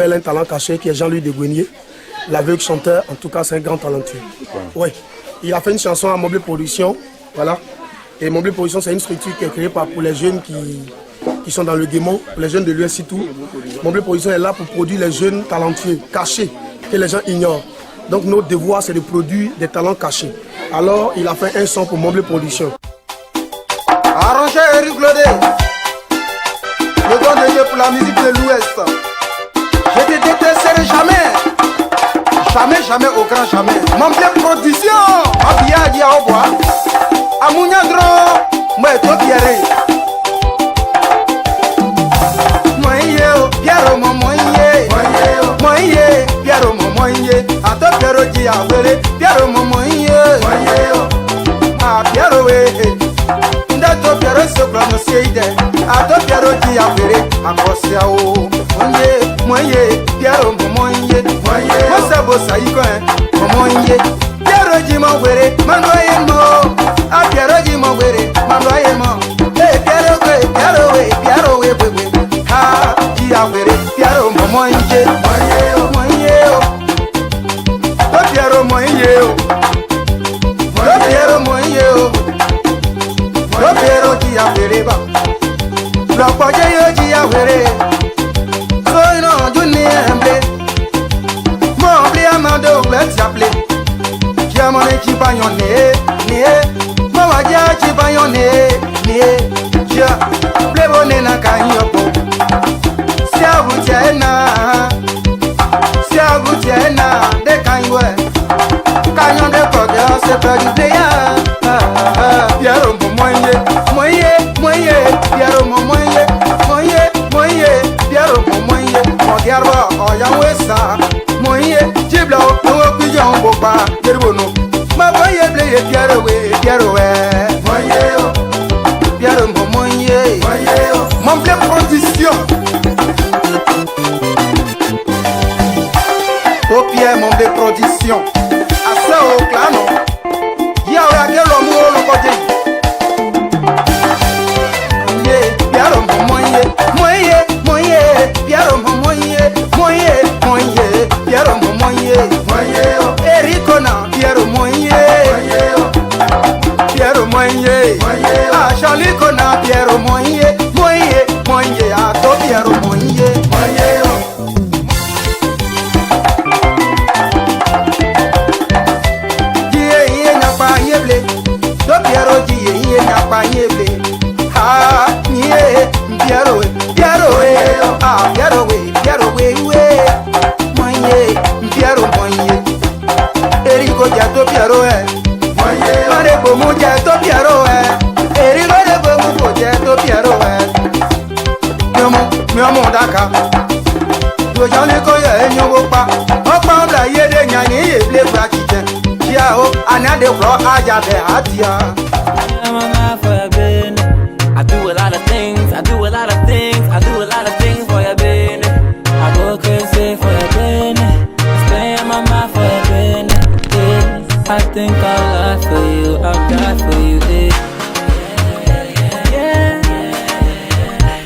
Elle a un talent caché qui est Jean-Louis Deguenier, l'aveugle chanteur, en tout cas c'est un grand talentueux. Oui, il a fait une chanson à Mobley Production, voilà. Et Mobley Production c'est une structure qui est créée pour les jeunes qui sont dans le guémon, les jeunes de l'US et tout. Mobley Production est là pour produire les jeunes talentueux, cachés, que les gens ignorent. Donc notre devoir c'est de produire des talents cachés. Alors il a fait un son pour Mobley Production. Arrangé Eric Lodé, le don de Dieu pour la musique de l'Ouest. Je te détesterai jamais, jamais, jamais, au grand jamais. Mobley Production, Abia Dia Oboa, Amounia Grand, moi et toi Pierre. Piero momoye, moye, Piero momoye, ato Piero dia wele, Piero momoye, ah Piero we, ndato Piero so prononcé, ato Piero dia wele, akosia o, moye, Piero momoye, mosa bosa iko momoye, Piero di mo wele, mandoye mo, ah Piero di mo wele, mandoye mo, Piero we, ha. Piero momoye, Piero moye, Piero moye, Piero dia vereba, la poje yo dia vere, so no juni emble, mo bli amado let's apple, jamone ki bayone, mo waja ki bayone, ja, plebone na kanyopo. Siagutiena, de Kanywe, Kanyon de Koga, c'est pas du pléa. Piero Momoye, Moye, Piero Momoye, Moye, Piero Momoye, Mogarba, Oyawesa, Moye, Jiblo, no Pigeon Boba, Yeruno, Maboye, Piero, Moye, Piero Momoye, Mobley Production. Pierre Mobley Production, à ça au clano, y'a un quel homme au locoté. Piero moye, Piero moye, Piero moye, Ericona, Piero moye, ah Charlie Cona, Piero moye, ah to Piero moye. Piero di nyapa yeble ha nie Piero ah Piero we moye Erico jato Piero moye mare bomu jato Piero Erico de bomu jato Piero miomo daka yo jale ko ye nyowo pa opa bla yede nyani yeble bra kije o anade bro aja be atia. I do a lot of things, I do a lot of things for your baby. I go crazy for your baby. Stay on my mind for your baby. I think I'll lie for you, I'll die for you. Yeah,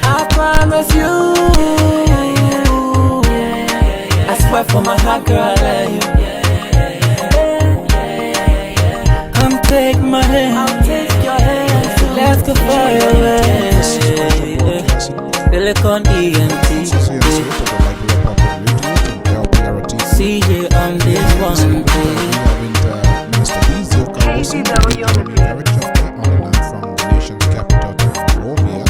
I promise you. I swear for my heart, girl, I love you. Take my hand, I'll take your hand. Let's go far away. Silicon ENT. See you on this one day. From the nation's capital, Monrovia,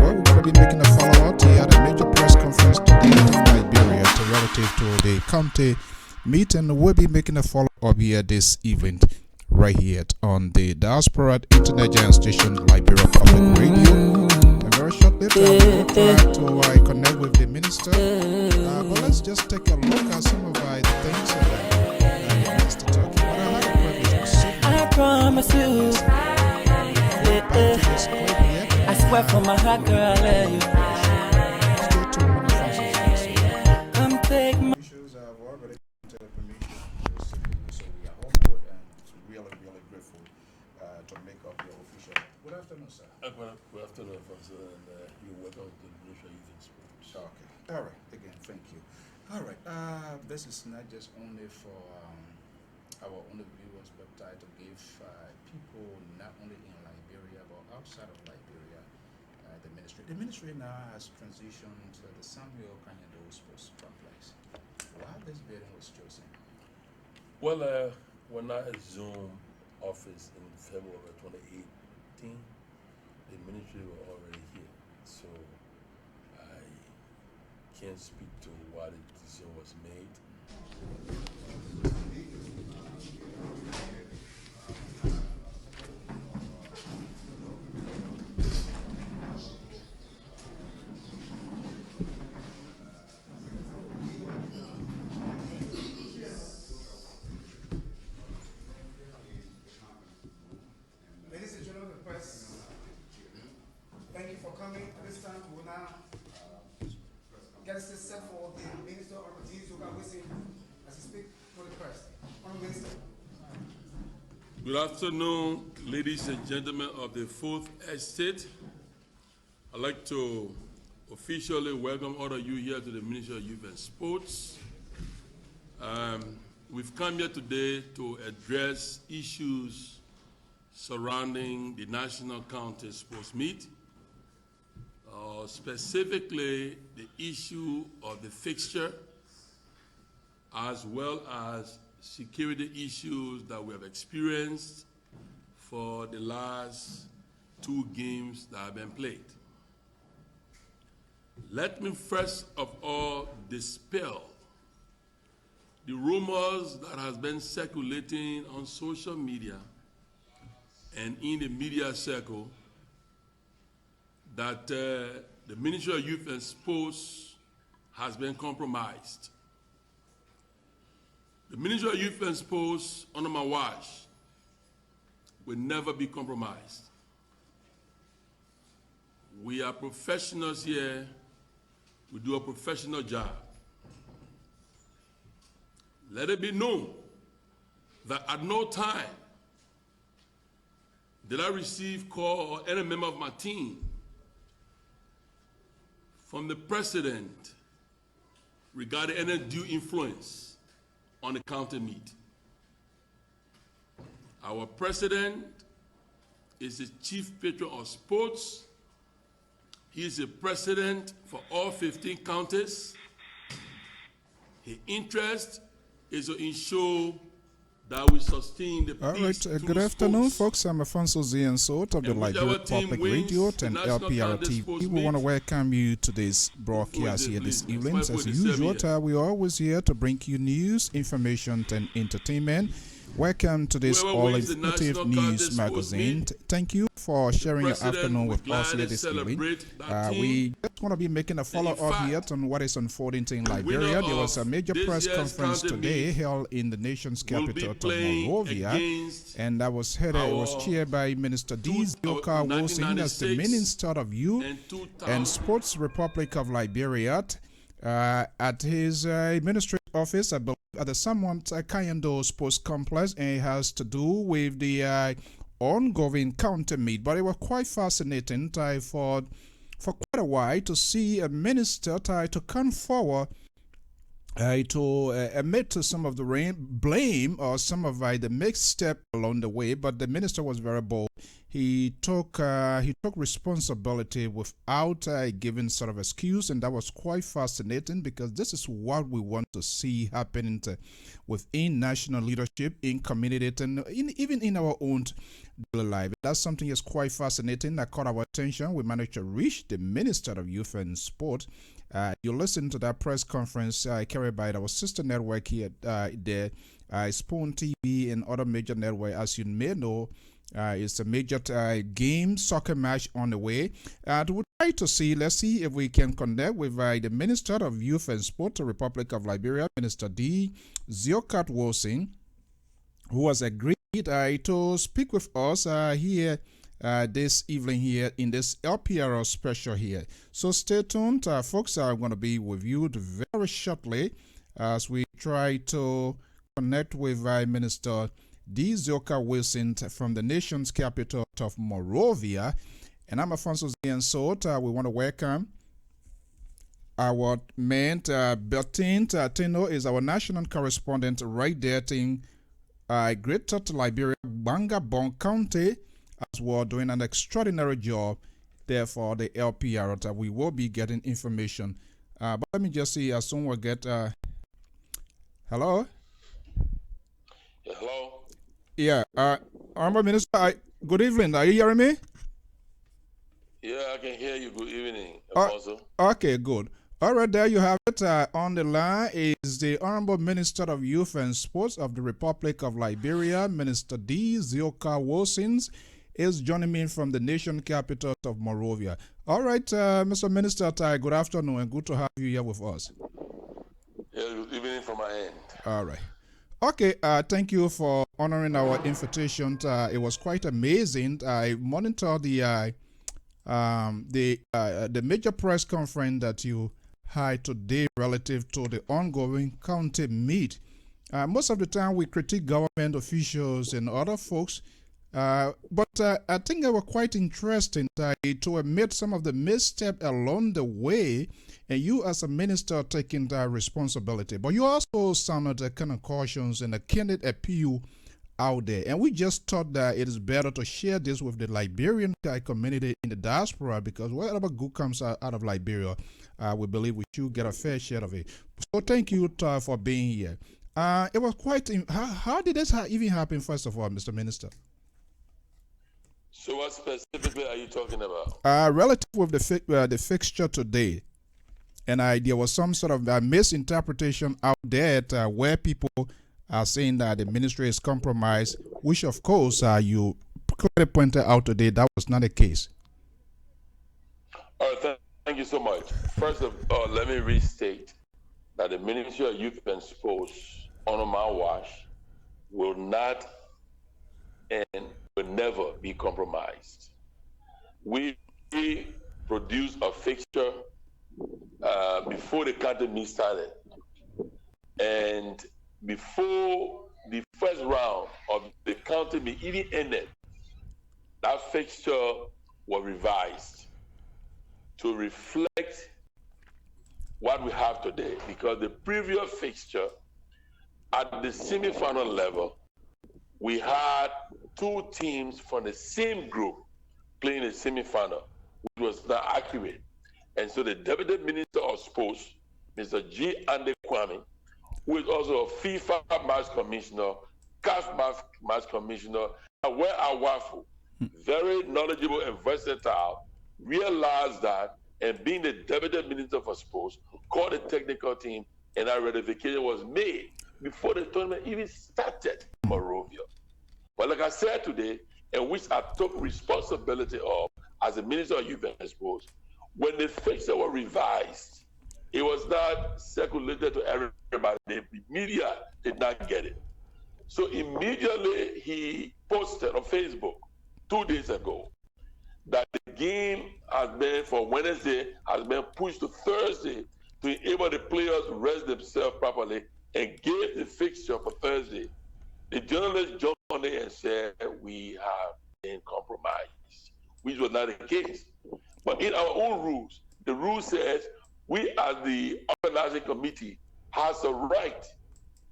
where we're going to be making a follow-up. He had a major press conference today in Liberia relative to the county meeting. We'll be making a follow-up here this event. Right here on the Diaspora Internet Giant Station, Liberia Public Radio. And very shortly, we'll try to connect with the minister. But let's just take a look at some of the things that the minister talking about. I had a privilege to sit. I promise you. I swear for my heart, girl, I love you. Come take my Issues I've already to the permission. So we are humbled and really grateful to make up your official. Good afternoon, sir. Good afternoon, Pastor, and you're welcome to the Ministry of Youth and Sports. Okay. All right. Again, thank you. All right. This is not just only for our only viewers, but to give people not only in Liberia but outside of Liberia the ministry. The ministry now has transitioned to the Samuel Kanyado Sports Complex. Why this building was chosen? Well, when I assumed office in February 2018, the ministry were already here. So I can't speak to why the decision was made. Ladies and gentlemen of the press, thank you for coming. At this time, we will now get us set for the Minister of Education as he speaks for the press. Honorable Minister. Good afternoon, ladies and gentlemen of the Fourth Estate. I'd like to officially welcome all of you here to the Ministry of Youth and Sports. We've come here today to address issues surrounding the National County Sports Meet, specifically the issue of the fixture, as well as security issues that we have experienced for the last 2 games that have been played. Let me first of all dispel the rumors that has been circulating on social media and in the media circle that the Ministry of Youth and Sports has been compromised. The Ministry of Youth and Sports, under my watch, will never be compromised. We are professionals here. We do a professional job. Let it be known that at no time did I receive call or any member of my team from the president regarding any due influence on the county meet. Our president is the chief patron of sports. He is the president for all 15 counties. His interest is to ensure that we sustain the peace. All right, good afternoon, folks. I'm Afonso Ziensot of the Liberia Public Radio and LPR TV. We want to welcome you to this broadcast here this evening. As usual, we are always here to bring you news, information, and entertainment. Welcome to this all-informative news magazine. Thank you for sharing your afternoon with us here this evening. We just want to be making a follow-up here on what is unfolding in Liberia. There was a major press conference today held in the nation's capital of Monrovia, and that was chaired by Minister D. Zioka Wilson as the Minister of Youth and Sports Republic of Liberia. At his administrative office, I believe, at the Samuel Kanyado Sports Complex, and it has to do with the ongoing county meet. But it was quite fascinating for quite a while to see a minister to come forward to admit to some of the blame or some of the mixed step along the way. But the minister was very bold. He took responsibility without giving sort of excuse, and that was quite fascinating because this is what we want to see happening within national leadership, in community, and even in our own daily life. That's something that's quite fascinating that caught our attention. We managed to reach the Minister of Youth and Sport. You listen to that press conference carried by our sister network here, the Spoon TV and other major network. As you may know, it's a major soccer match on the way. We'll try to see, let's see if we can connect with the Minister of Youth and Sport, the Republic of Liberia, Minister D. Zioka Wilson, who has agreed to speak with us here this evening here in this LPR special here. So stay tuned, folks. I'm going to be with you very shortly as we try to connect with Minister D. Zioka Wilson from the nation's capital of Monrovia. And I'm Afonso Ziensot. We want to welcome Minister D. Zioka Wilson as the Minister of Youth and Sport, the Republic of Liberia. Minister, welcome. Thank you very much. And I'm Afonso Ziensot. We want to welcome Minister D. Zioka Wilson from the nation's capital of Monrovia. And I'm Afonso Ziensot. We want to welcome our man, Bertin Tino is our national correspondent right there in Greater Liberia, Bangabon County, as well, doing an extraordinary job there for the LPR. That we will be getting information. But let me just see, as soon we'll get. Hello? Yeah, hello? Yeah, Honorable Minister, good evening. Are you hearing me? Yeah, I can hear you. Good evening, Alfonso. Okay, good. All right, there you have it. On the line is the Honorable Minister of Youth and Sports of the Republic of Liberia, Minister D. Zioka Wilsons, is joining me from the nation capital of Monrovia. All right, Mr. Minister, good afternoon and good to have you here with us. Yeah, good evening from my end. All right. Okay, thank you for honoring our invitation. It was quite amazing. I monitored the major press conference that you had today relative to the ongoing county meet. Most of the time we critique government officials and other folks, but I think they were quite interesting to admit some of the missteps along the way, and you as a minister taking that responsibility. But you also sounded a kind of cautions and a candid appeal out there. And we just thought that it is better to share this with the Liberian community in the diaspora, because whatever good comes out of Liberia, we believe we should get a fair share of it. So thank you for being here. It was quite, how did this even happen, first of all, Mr. Minister? So what specifically are you talking about? Relative with the fixture today. And there was some sort of misinterpretation out there where people are saying that the ministry is compromised, which of course you clearly pointed out today that was not the case. All right, thank you so much. First of all, let me restate that the Ministry of Youth and Sports, under my watch, will not and will never be compromised. We produced a fixture before the county meet started, and before the first round of the county meet even ended, that fixture was revised to reflect what we have today, because the previous fixture at the semi-final level, we had two teams from the same group playing the semi-final, which was not accurate. And so the Deputy Minister of Sports, Mr. G. Ande Kwame, who is also a FIFA match commissioner, CAF match commissioner, and where Awafu, very knowledgeable and versatile, realized that, and being the Deputy Minister for Sports, called the technical team, and that ratification was made before the tournament even started in Monrovia. But like I said today, and which I took responsibility of as the Minister of Youth and Sports, when the fixture was revised, it was not circulated to everybody. The media did not get it. So immediately he posted on Facebook 2 days ago that the game has been for Wednesday has been pushed to Thursday to enable the players to rest themselves properly, and gave the fixture for Thursday. The journalist jumped on there and said we have been compromised, which was not the case. But in our own rules, the rule says we as the organizing committee has a right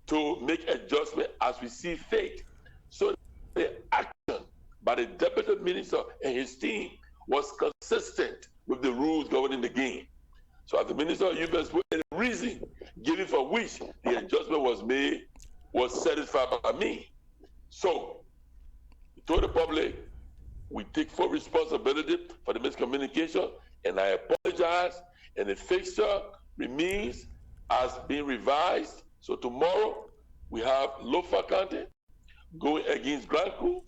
to make adjustment as we see fit. So the action by the Deputy Minister and his team was consistent with the rules governing the game. So as the Minister of Youth and Sports, the reason given for which the adjustment was made was satisfied by me. So to the public, we take full responsibility for the miscommunication, and I apologize, and the fixture remains as being revised. So tomorrow we have Lofa County going against Grand Coup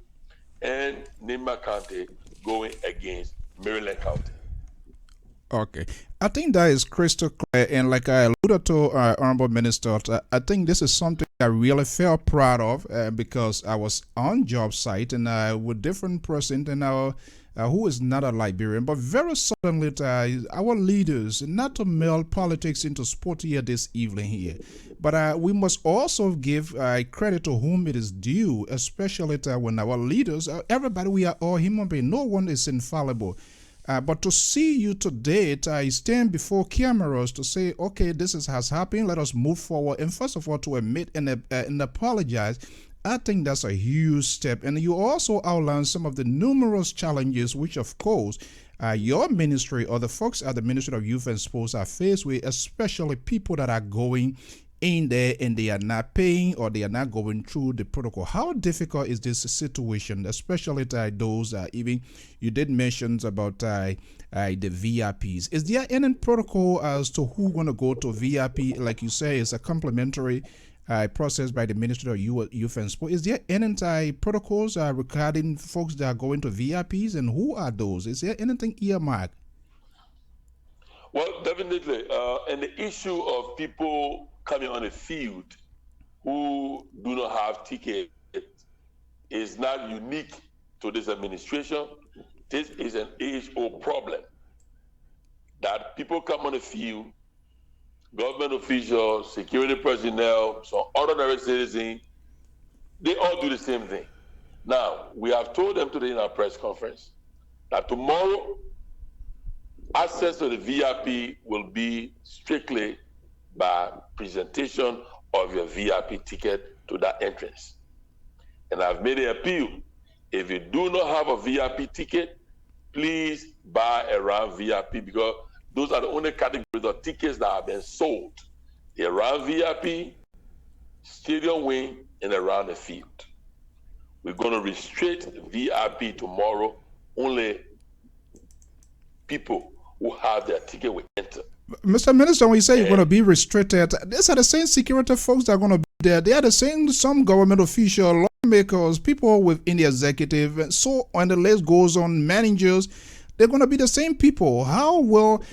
and Nema County going against Maryland County. Okay. I think that is crystal clear, and like I alluded to, Honorable Minister, I think this is something I really felt proud of because I was on job site and with different person and who is not a Liberian, but very suddenly our leaders, not to meld politics into sport here this evening here, but we must also give credit to whom it is due, especially when our leaders, everybody, we are all human beings, no one is infallible. But to see you today, stand before cameras to say, okay, has happened, let us move forward. And first of all, to admit and apologize, I think that's a huge step. And you also outline some of the numerous challenges which, of course, your ministry or the folks at the Ministry of Youth and Sports are faced with, especially people that are going in there and they are not paying or they are not going through the protocol. How difficult is this situation, especially to those even you did mention about the VIPs? Is there any protocol as to who want to go to VIP? Like you say, it's a complimentary process by the Ministry of Youth and Sport. Is there any protocols regarding folks that are going to VIPs, and who are those? Is there anything earmarked? Well, definitely. And the issue of people coming on the field who do not have tickets is not unique to this administration. This is an age-old problem that people come on the field, government officials, security personnel, some ordinary citizens, they all do the same thing. Now, we have told them today in our press conference that tomorrow, access to the VIP will be strictly by presentation of your VIP ticket to that entrance. And I've made an appeal. If you do not have a VIP ticket, please buy around VIP, because those are the only categories of tickets that have been sold. The around VIP, stadium wing, and around the field. We're going to restrict VIP tomorrow. Only people who have their ticket will enter. Mr. Minister, when you say you're going to be restricted, these are the same security folks that are going to be there. They are the same, some government officials, lawmakers, people within the executive, and so on. The list goes on, managers. They're going to be the same people. How well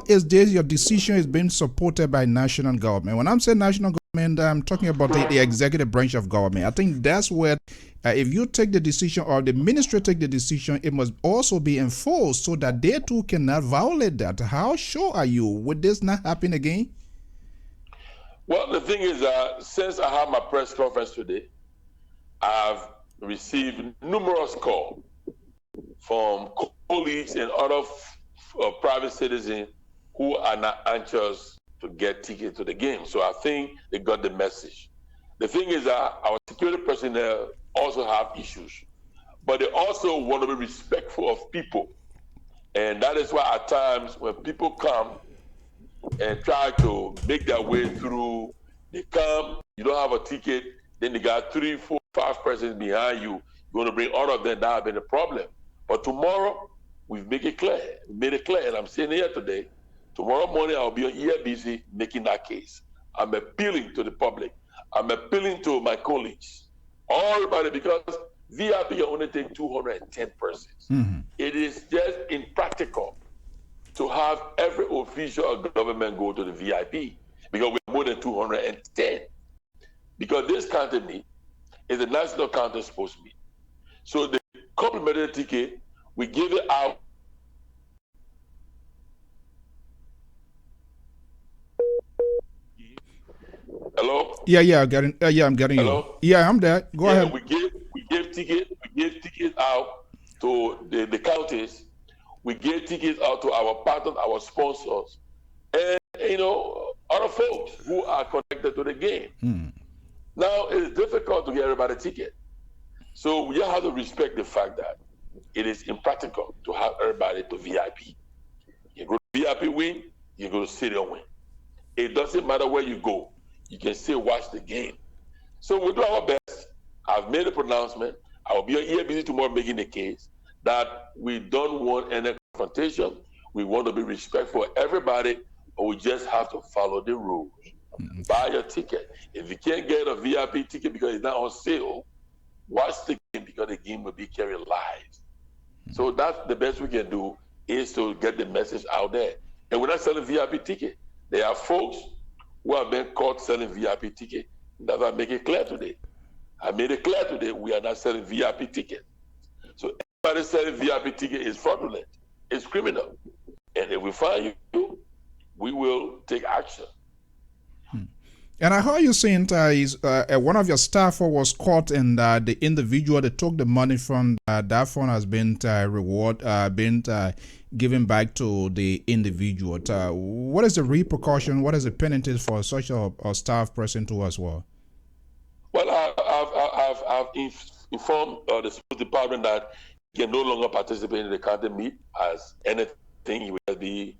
is this your decision is being supported by national government? When I'm saying national government, I'm talking about the executive branch of government. I think that's where if you take the decision or the ministry take the decision, it must also be enforced so that they too cannot violate that. How sure are you? Would this not happen again? Well, the thing is, since I had my press conference today, I've received numerous calls from colleagues and other private citizens who are not anxious to get tickets to the game. So I think they got the message. The thing is that our security personnel also have issues, but they also want to be respectful of people. And that is why at times when people come and try to make their way through, they come, you don't have a ticket, then they got 3, 4, 5 persons behind you, you're going to bring all of them, that have been a problem. But tomorrow, we've made it clear, and I'm saying here today, tomorrow morning I'll be on ERBC making that case. I'm appealing to the public. I'm appealing to my colleagues, everybody, because VIP only take 210 persons. Mm-hmm. It is just impractical to have every official of government go to the VIP because we're more than 210. Because this county meet is a national county sports meet. So the complimentary ticket, we give it out. Hello? Yeah, I'm getting Hello? you. Yeah, I'm there. Go ahead. We give tickets out to the counties. We give tickets out to our partners, our sponsors, and other folks who are connected to the game. Now it's difficult to get everybody a ticket. So we have to respect the fact that it is impractical to have everybody to VIP. You go to VIP win, you go to stadium win. It doesn't matter where you go. You can still watch the game. So we'll do our best. I've made a pronouncement. I will be on ERBC tomorrow making the case that we don't want any confrontation. We want to be respectful of everybody, but we just have to follow the rules. Mm-hmm. Buy your ticket. If you can't get a VIP ticket because it's not on sale, watch the game because the game will be carried live. Mm-hmm. So that's the best we can do, is to get the message out there. And we're not selling VIP ticket. There are folks who have been caught selling VIP ticket. That's why I make it clear today. I made it clear today we are not selling VIP ticket. So everybody selling VIP ticket is fraudulent. It's criminal. And if we find you, we will take action. And I heard you saying one of your staff was caught, and the individual that took the money from that fund has been given back to the individual. What is the repercussion? What is the penalty for such a staff person too as well? Well, I've informed the sports department that he can no longer participate in the county meet as anything. He will be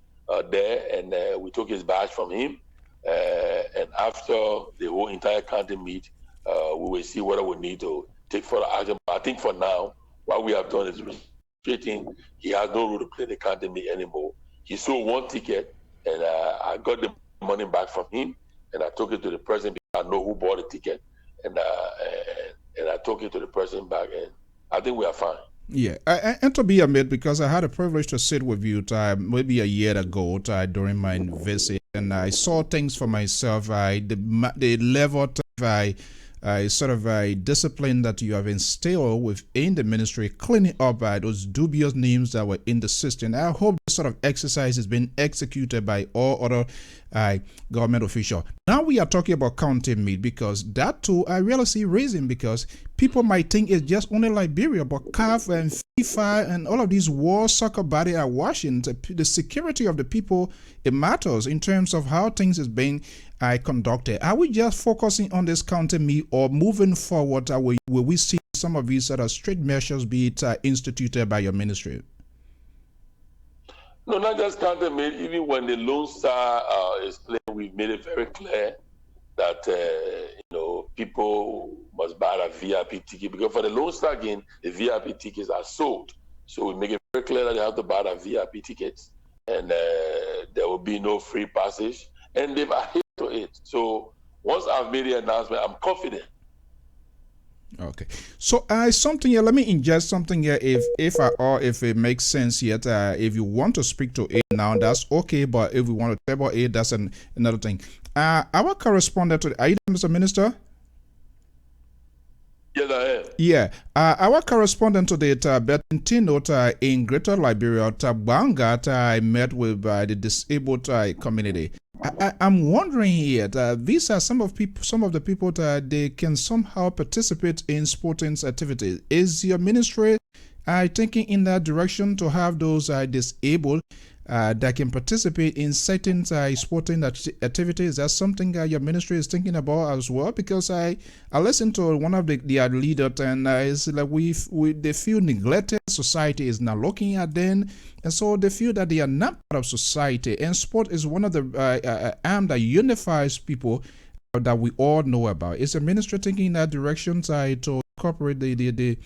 there, and we took his badge from him. And after the whole entire county meet, we will see whether we need to take further action. But I think for now, what we have done is restricting. He has no role to play the county meet anymore. He sold one ticket, and I got the money back from him, and I took it to the president because I know who bought the ticket, and I took it to the president back, and I think we are fine. Yeah, and to be admitted, because I had a privilege to sit with you maybe a year ago during my visit, and I saw things for myself. The level of sort of discipline that you have instilled within the ministry, cleaning up those dubious names that were in the system. I hope this sort of exercise is being executed by all other government officials. Now we are talking about county meet, because that too I really see reason, because people might think it's just only Liberia, but CAF and FIFA and all of these world soccer body are watching. The security of the people, it matters in terms of how things is being conducted. Are we just focusing on this county meet, or moving forward will we see some of these sort of strict measures be instituted by your ministry? No, not just county meet. Even when the Lone Star is playing, we've made it very clear that people must buy a VIP ticket, because for the Lone Star game, the VIP tickets are sold. So we make it very clear that they have to buy the VIP tickets, and there will be no free passage. And they've adhered to it. So once I've made the announcement, I'm confident. Okay, so something here. Let me ingest something here. If it makes sense yet, if you want to speak to it now, that's okay. But if we want to table it, that's another thing. Our correspondent, are you there, Mr. Minister? Yes, I am. Yeah, our correspondent today, Bertintino, in Greater Liberia, Banga, I met with the disabled community. I'm wondering here that these are some of the people that they can somehow participate in sporting activities. Is your ministry thinking in that direction to have those disabled that can participate in certain sporting activities? That's something your ministry is thinking about as well? Because I listened to one of their leaders, and it's like they feel neglected. Society is not looking at them, and so they feel that they are not part of society. And sport is one of the arm that unifies people that we all know about. Is the ministry thinking in that direction to incorporate the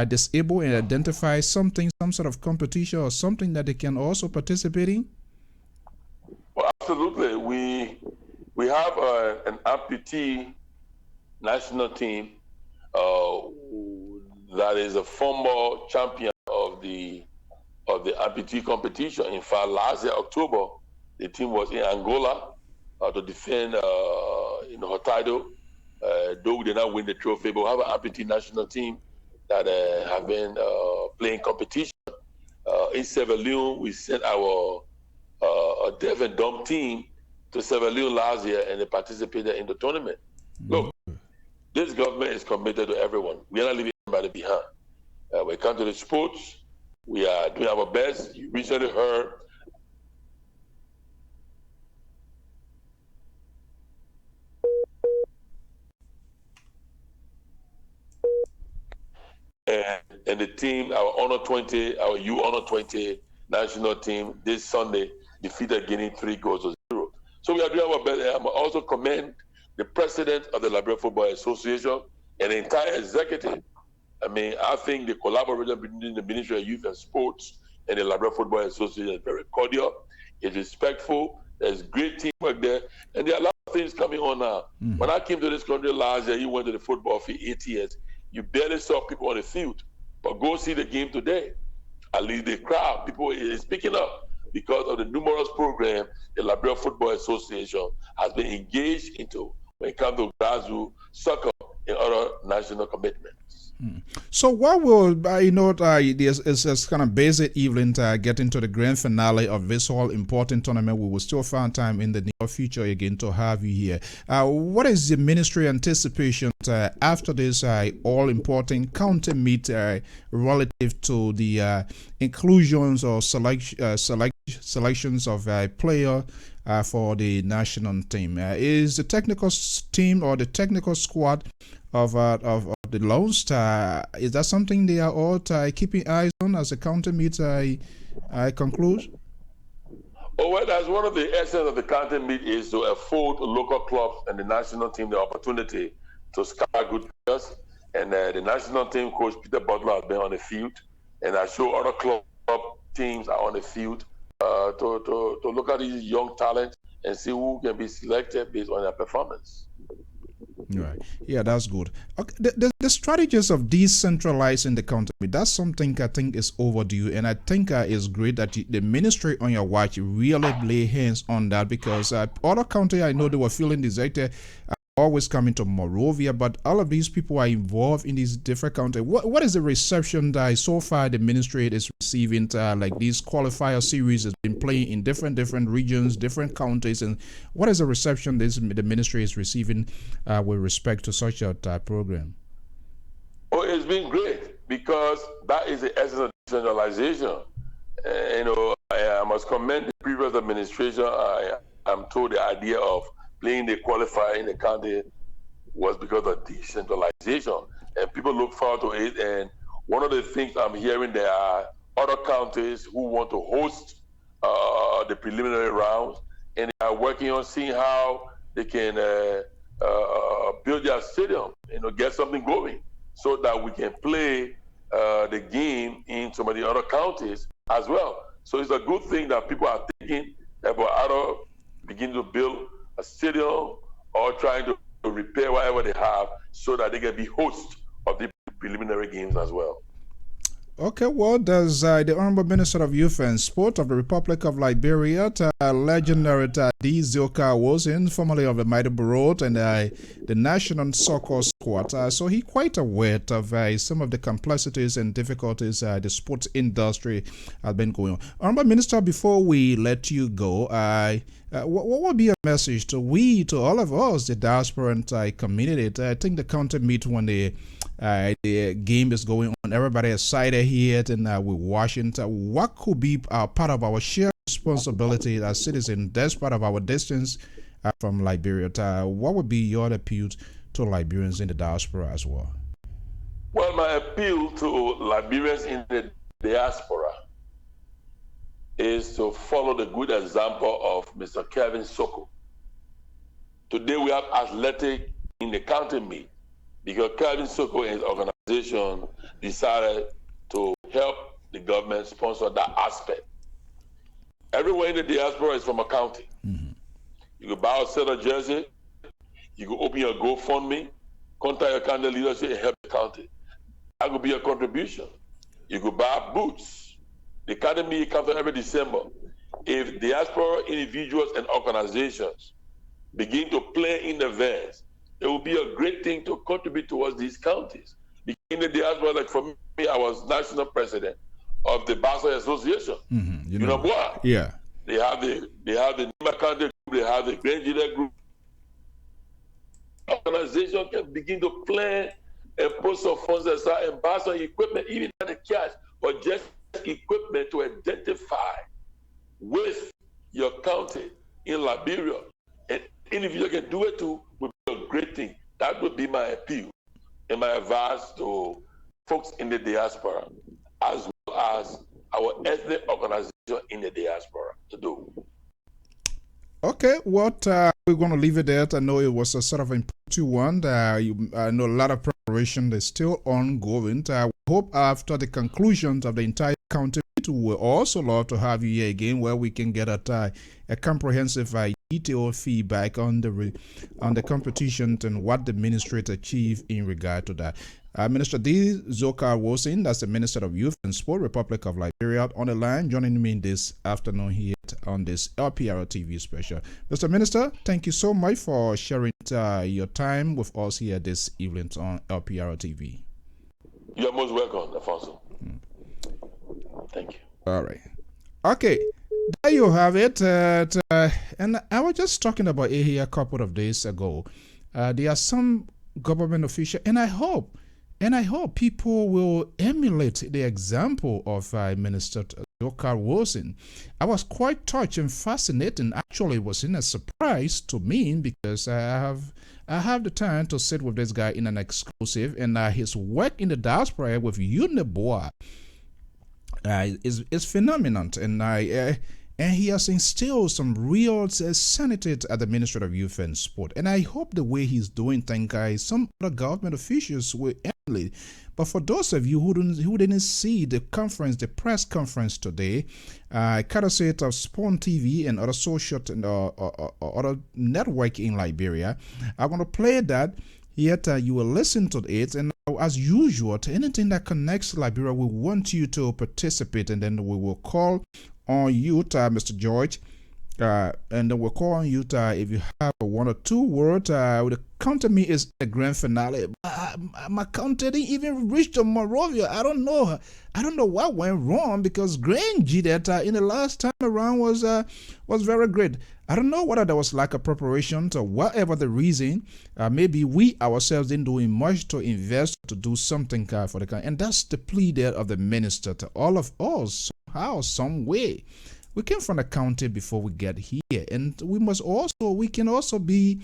disabled and identify something, some sort of competition or something that they can also participate in? Well, absolutely. We have an amputee national team that is a former champion of the amputee competition. In fact, last year, October, the team was in Angola to defend her title. Though we did not win the trophy, but we have an amputee national team that have been playing competition. In Sierra Leone, we sent our deaf and dumb team to Sierra Leone last year, and they participated in the tournament. Look, this government is committed to everyone. We are not leaving anybody behind. When it comes to the sports, we are doing our best. You recently heard and the team, our Honor 20, our U Honor 20 national team this Sunday defeated Guinea 3-0. So we are doing our best. I also commend the president of the Liberia Football Association and the entire executive. I think the collaboration between the Ministry of Youth and Sports and the Liberia Football Association is very cordial. It's respectful. There's great teamwork there. And there are a lot of things coming on now. When I came to this country last year, you went to the football field 8 years. You barely saw people on the field. But go see the game today. At least the crowd, people is picking up because of the numerous programs the Liberia Football Association has been engaged into when it comes to grassroots soccer and other national commitments. So what will, this kind of basic evening get into the grand finale of this all important tournament? We will still find time in the near future again to have you here. What is the ministry anticipation after this all important county meet relative to the inclusions or selections of a player for the national team? Is the technical team or the technical squad of the Lone Star, is that something they are all keeping eyes on as the county meet concludes? Oh, well, that's one of the essence of the county meet is to afford local clubs and the national team the opportunity to scout good players. And the national team coach Peter Butler has been on the field, and I show other club teams are on the field to look at these young talents and see who can be selected based on their performance. Right. Yeah, that's good. Okay. The strategies of decentralizing the county, that's something I think is overdue, and I think it's great that the ministry on your watch really lay hands on that, because other county I know they were feeling deserted, always coming to Monrovia, but all of these people are involved in these different counties. What is the reception that so far the ministry is receiving? Like these qualifier series has been playing in different regions, different counties, and what is the reception the ministry is receiving with respect to such a program? Oh, it's been great, because that is the essence of decentralization. I must commend the previous administration. I'm told the idea of playing the qualifier in the county was because of decentralization, and people look forward to it. And one of the things I'm hearing, there are other counties who want to host the preliminary rounds, and they are working on seeing how they can build their stadium, get something going, so that we can play the game in some of the other counties as well. So it's a good thing that people are thinking about how to begin to build a stadium or trying to repair whatever they have so that they can be host of the preliminary games as well. Okay, well, there's the Honorable Minister of Youth and Sport of the Republic of Liberia, legendary D. Zilka Wosin, formerly of the Mighty Bureau and the National Soccer Squad. So he's quite aware of some of the complexities and difficulties the sports industry has been going on. Honorable Minister, before we let you go, what would be a message to all of us, the diaspora and community? I think the county meet when the game is going on, everybody excited here, and we're watching. What could be part of our shared responsibility as citizens? That's part of our distance from Liberia. What would be your appeal to Liberians in the diaspora as well? Well, my appeal to Liberians in the diaspora is to follow the good example of Mr. Kevin Soko. Today we have athletic in the county meet, because Kevin Soko and his organization decided to help the government sponsor that aspect. Everywhere in the diaspora is from a county. Mm-hmm. You can buy a set of jersey, you can open your GoFundMe, contact your county leadership and help the county. That could be a contribution. You could buy boots. The county meet comes every December. If diaspora individuals and organizations begin to play in events, it will be a great thing to contribute towards these counties. In the diaspora, like for me, I was national president of the Basel Association. Mm-hmm. You know what? Yeah. They have the Nima County group, they have the Granjida group. Organization can begin to plan and put some funds aside and buy some equipment, even not the cash, but just equipment to identify with your county in Liberia. And individual can do it too, would be a great thing. That would be my appeal and my advice to folks in the diaspora, as well as our ethnic organization in the diaspora to do. Okay, what we're going to leave it there. I know it was a sort of impromptu one. I know a lot of preparation is still ongoing. I hope after the conclusions of the entire county, we will also love to have you here again, where we can get a comprehensive detailed feedback on the competition and what the ministry achieved in regard to that. Minister D. Zilka Wosin, that's the Minister of Youth and Sport, Republic of Liberia, on the line, joining me this afternoon here on this LPRO TV special. Mr. Minister, thank you so much for sharing your time with us here this evening on LPRO TV. You're most welcome, Alfonso. Thank you. All right. Okay. There you have it. And I was just talking about it here a couple of days ago. There are some government officials, and I hope people will emulate the example of Minister Zoka Wilson. I was quite touched and fascinated. Actually, it was in a surprise to me because I have the time to sit with this guy in an exclusive, and his work in the diaspora with UNIBOA is phenomenal, and he has instilled some real sanity at the Ministry of Youth and Sport. And I hope the way he's doing things, some other government officials will emulate. But for those of you who didn't see the conference, the press conference today, courtesy of Spawn TV and other social and other network in Liberia, I'm going to play that. Yet you will listen to it, and as usual, to anything that connects Liberia, we want you to participate, and then we will call on you, Mr. George, and then we'll call on you if you have one or two words. The count to me is the grand finale. My count didn't even reach to Morovia. I don't know what went wrong, because Grand G that in the last time around was very great. I don't know whether there was lack of preparation or whatever the reason. Maybe we ourselves didn't do much to invest to do something for the country, and that's the plea there of the minister to all of us. Somehow, some way, we came from the county before we get here, and we can also be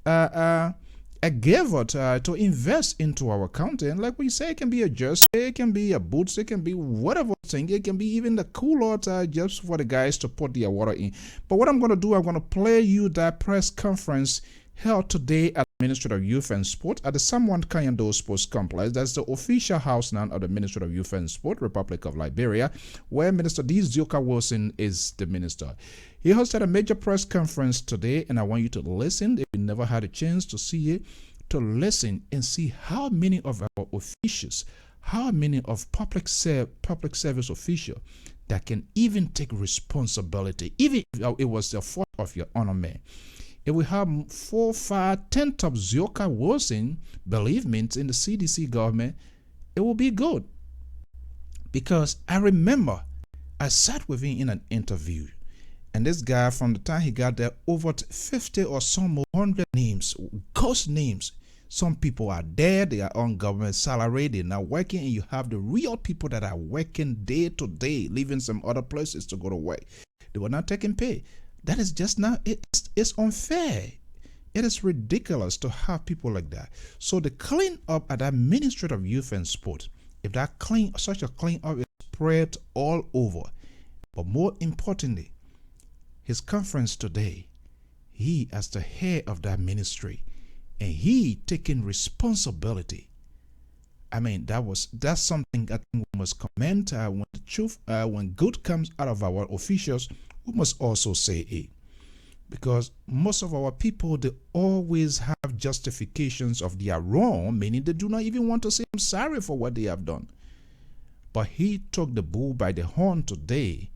a giver to invest into our county. And like we say, it can be a jersey, it can be a boots, it can be whatever thing, it can be even the cooler just for the guys to put their water in. But what I'm going to do, I'm going to play you that press conference held today at the Ministry of Youth and Sport at the Samwan Kanyando Sports Complex. That's the official house now of the Ministry of Youth and Sport, Republic of Liberia, where Minister D. Zoka Wilson is the minister. He hosted a major press conference today, and I want you to listen. If you never had a chance to see it, to listen and see how many of our officials, how many of public service officials that can even take responsibility, even if it was the fault of your honor man. If we have 4, 5, 10 top Zoka Wilson, believe me, in the CDC government, it will be good. Because I remember I sat with him in an interview, and this guy, from the time he got there, over 50 or some 100 names, ghost names. Some people are there, they are on government salary, they're not working, and you have the real people that are working day to day, leaving some other places to go to work. They were not taking pay. That is just not, it's unfair. It is ridiculous to have people like that. So the clean up at that Ministry of Youth and Sport, if that such a clean up is spread all over, but more importantly, his conference today, he as the head of that ministry, and he taking responsibility. I mean, that's something I think we must commend. When good comes out of our officials, we must also say it. Because most of our people, they always have justifications of their wrong, meaning they do not even want to say, I'm sorry for what they have done. But he took the bull by the horn today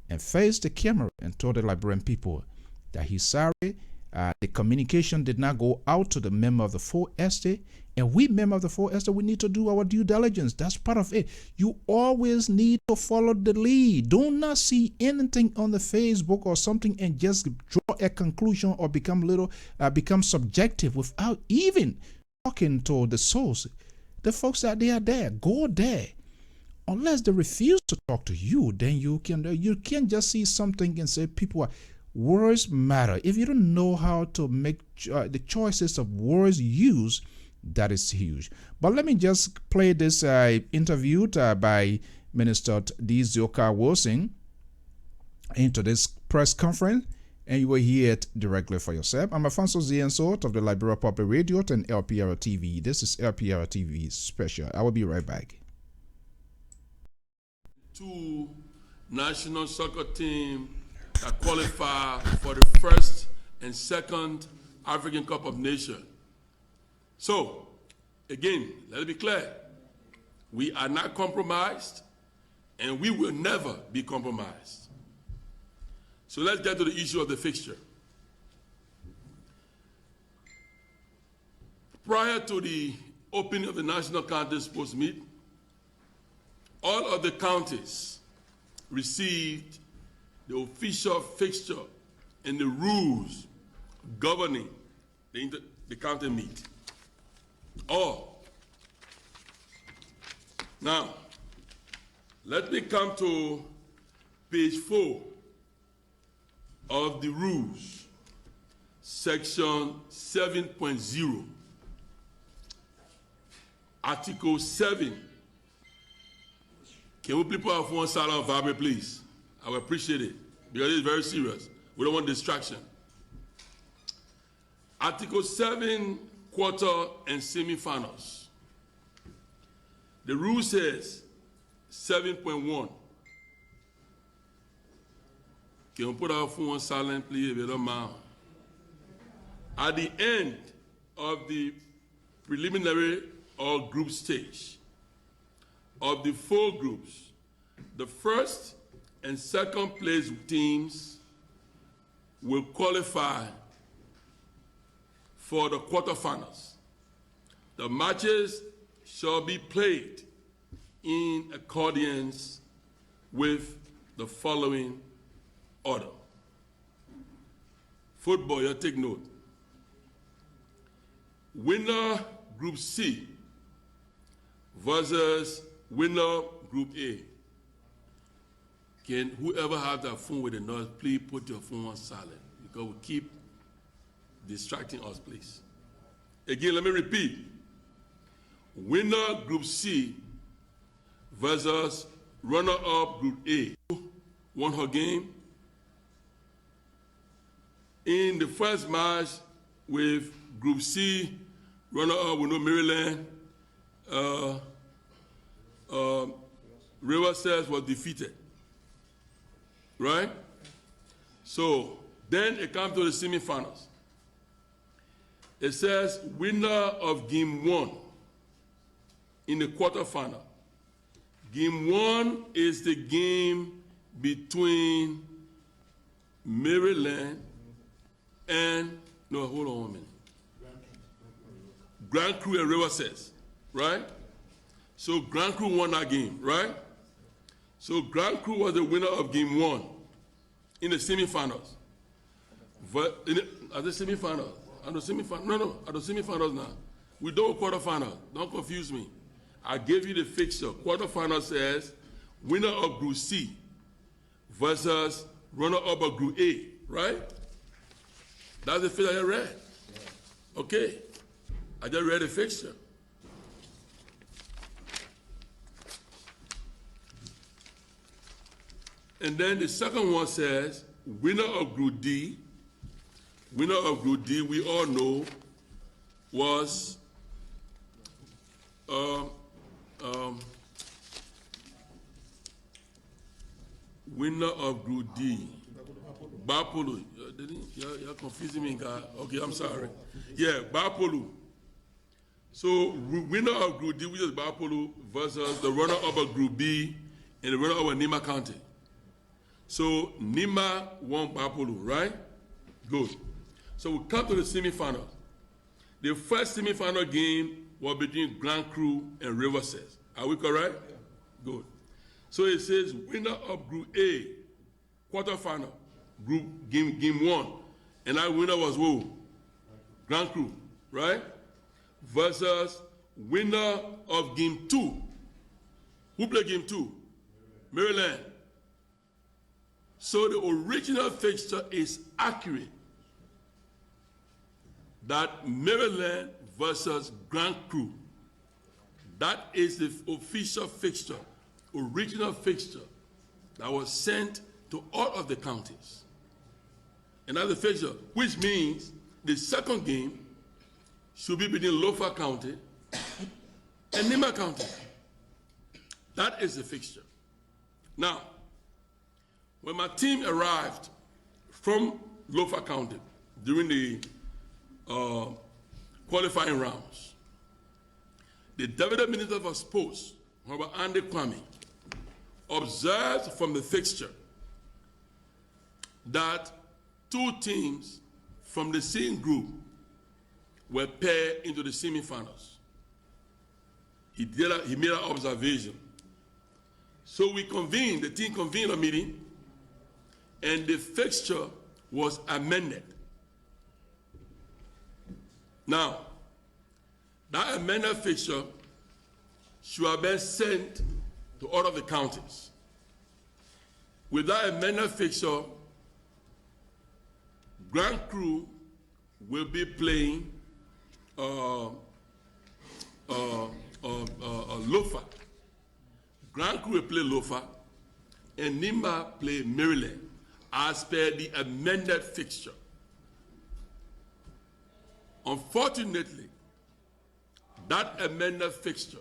and faced the camera and told the Liberian people that he's sorry. The communication did not go out to the member of the 4 estate, and we member of the 4 estate, we need to do our due diligence. That's part of it. You always need to follow the lead. Do not see anything on the Facebook or something and just draw a conclusion or become subjective without even talking to the source. The folks that they are there, go there. Unless they refuse to talk to you, then you can't just see something and say people are. Words matter. If you don't know how to make the choices of words used, that is huge. But let me just play this interview by Minister D. Zoka Wilson into this press conference, and you will hear it directly for yourself. I'm Alfonso Ziensot of the Liberia Public Radio and LPR TV. This is LPR TV special. I will be right back. 2 national soccer team that qualify for the first and second African Cup of Nations. So, again, let it be clear, we are not compromised, and we will never be compromised. So let's get to the issue of the fixture. Prior to the opening of the National County Sports Meet, all of the counties received the official fixture and the rules governing the county meet. All. Now, let me come to page 4 of the rules, section 7.0, article 7. Can we please put our phone silent vibrate, please? I would appreciate it, because it's very serious. We don't want distraction. Article 7, quarter and semi-finals. The rule says 7.1. Can we put our phone silent, please, if you don't mind? At the end of the preliminary or group stage of the 4 groups, the first and second place teams will qualify for the quarterfinals. The matches shall be played in accordance with the following order. Football, you take note. Winner Group C versus winner Group A. Can whoever have their phone with a noise, please put your phone on silent, because we keep distracting us, please. Again, let me repeat. Winner Group C versus runner-up Group A. Won her game. In the first match with Group C, runner-up, we know Maryland, Riverside was defeated. Right? So then it comes to the semifinals. It says winner of game 1 in the quarterfinal. Game 1 is the game between Maryland and, no, hold on 1 minute. Grand Cru and Riverside, right? So Grand Cru won that game, right? So Grand Cru was the winner of game 1 in the semifinals. But at the semifinals, at the semifinals now. We do quarterfinals. Don't confuse me. I gave you the fixture. Quarterfinal says winner of Group C versus runner-up of Group A, right? That's the fixture I read. Okay. I just read the fixture. And then the second one says, winner of Group D. Winner of Group D, we all know, was winner of Group D. Bapolu. You're confusing me, guy. Okay, I'm sorry. Yeah, Bapolu. So winner of Group D, which is Bapolu, versus the runner-up of Group B and the runner-up of Nima County. So Nima won Bapolu, right? Good. So we come to the semifinals. The first semifinal game was between Grand Cru and Riverside. Are we correct? Yeah. Good. So it says winner of Group A, quarterfinal, group game 1, and that winner was who? Grand Cru, right? Versus winner of game 2. Who played game 2? Maryland. So the original fixture is accurate. That Maryland versus Grand Cru. That is the official fixture, original fixture that was sent to all of the counties. And that's the fixture, which means the second game should be between Lofa County and Nima County. That is the fixture. Now, when my team arrived from Lofa County during the qualifying rounds, the Deputy Minister for Sports, Honorable Andy Kwame, observed from the fixture that 2 teams from the same group were paired into the semifinals. He made an observation. So the team convened a meeting, and the fixture was amended. Now, that amended fixture should have been sent to all of the counties. With that amended fixture, Grand Crew will be playing Lofa. Grand Crew will play Lofa, and Nimba play Maryland, as per the amended fixture. Unfortunately, that amended fixture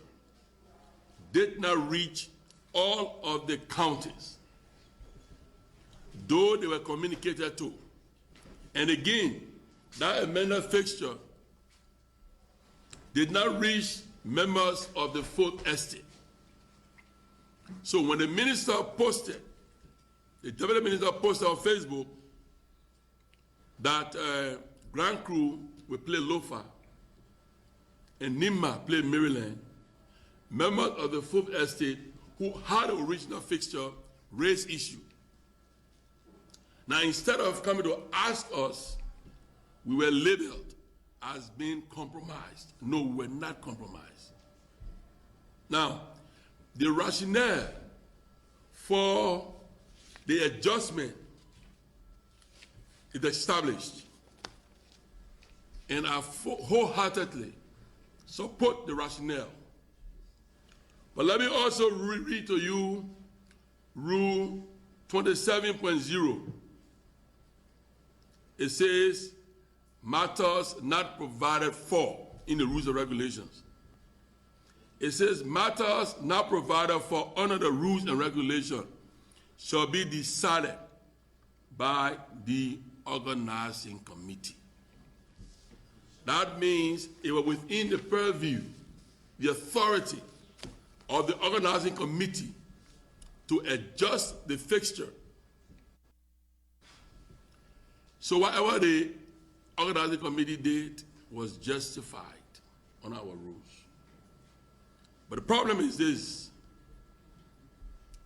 did not reach all of the counties, though they were communicated to. And again, that amended fixture did not reach members of the fourth estate. So when the minister posted, the deputy minister posted on Facebook that Grand Crew will play Lofa and Nimba play Maryland, members of the fourth estate who had the original fixture raised issue. Now, instead of coming to ask us, we were labeled as being compromised. No, we were not compromised. Now, the rationale for the adjustment is established, and I wholeheartedly support the rationale. But let me also read to you Rule 27.0. It says, matters not provided for in the rules and regulations. It says, matters not provided for under the rules and regulations shall be decided by the organizing committee. That means it was within the purview, the authority of the organizing committee to adjust the fixture. So whatever the organizing committee did was justified on our rules. But the problem is this: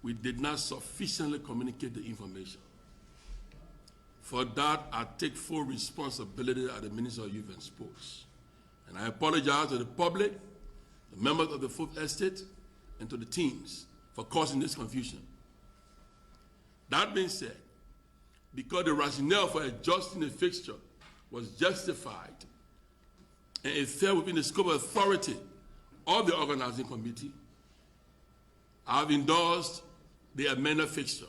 we did not sufficiently communicate the information. For that, I take full responsibility as the Minister of Youth and Sports. And I apologize to the public, the members of the Fourth Estate, and to the teams for causing this confusion. That being said, because the rationale for adjusting the fixture was justified and it fell within the scope of authority of the organizing committee, I have endorsed the amended fixture.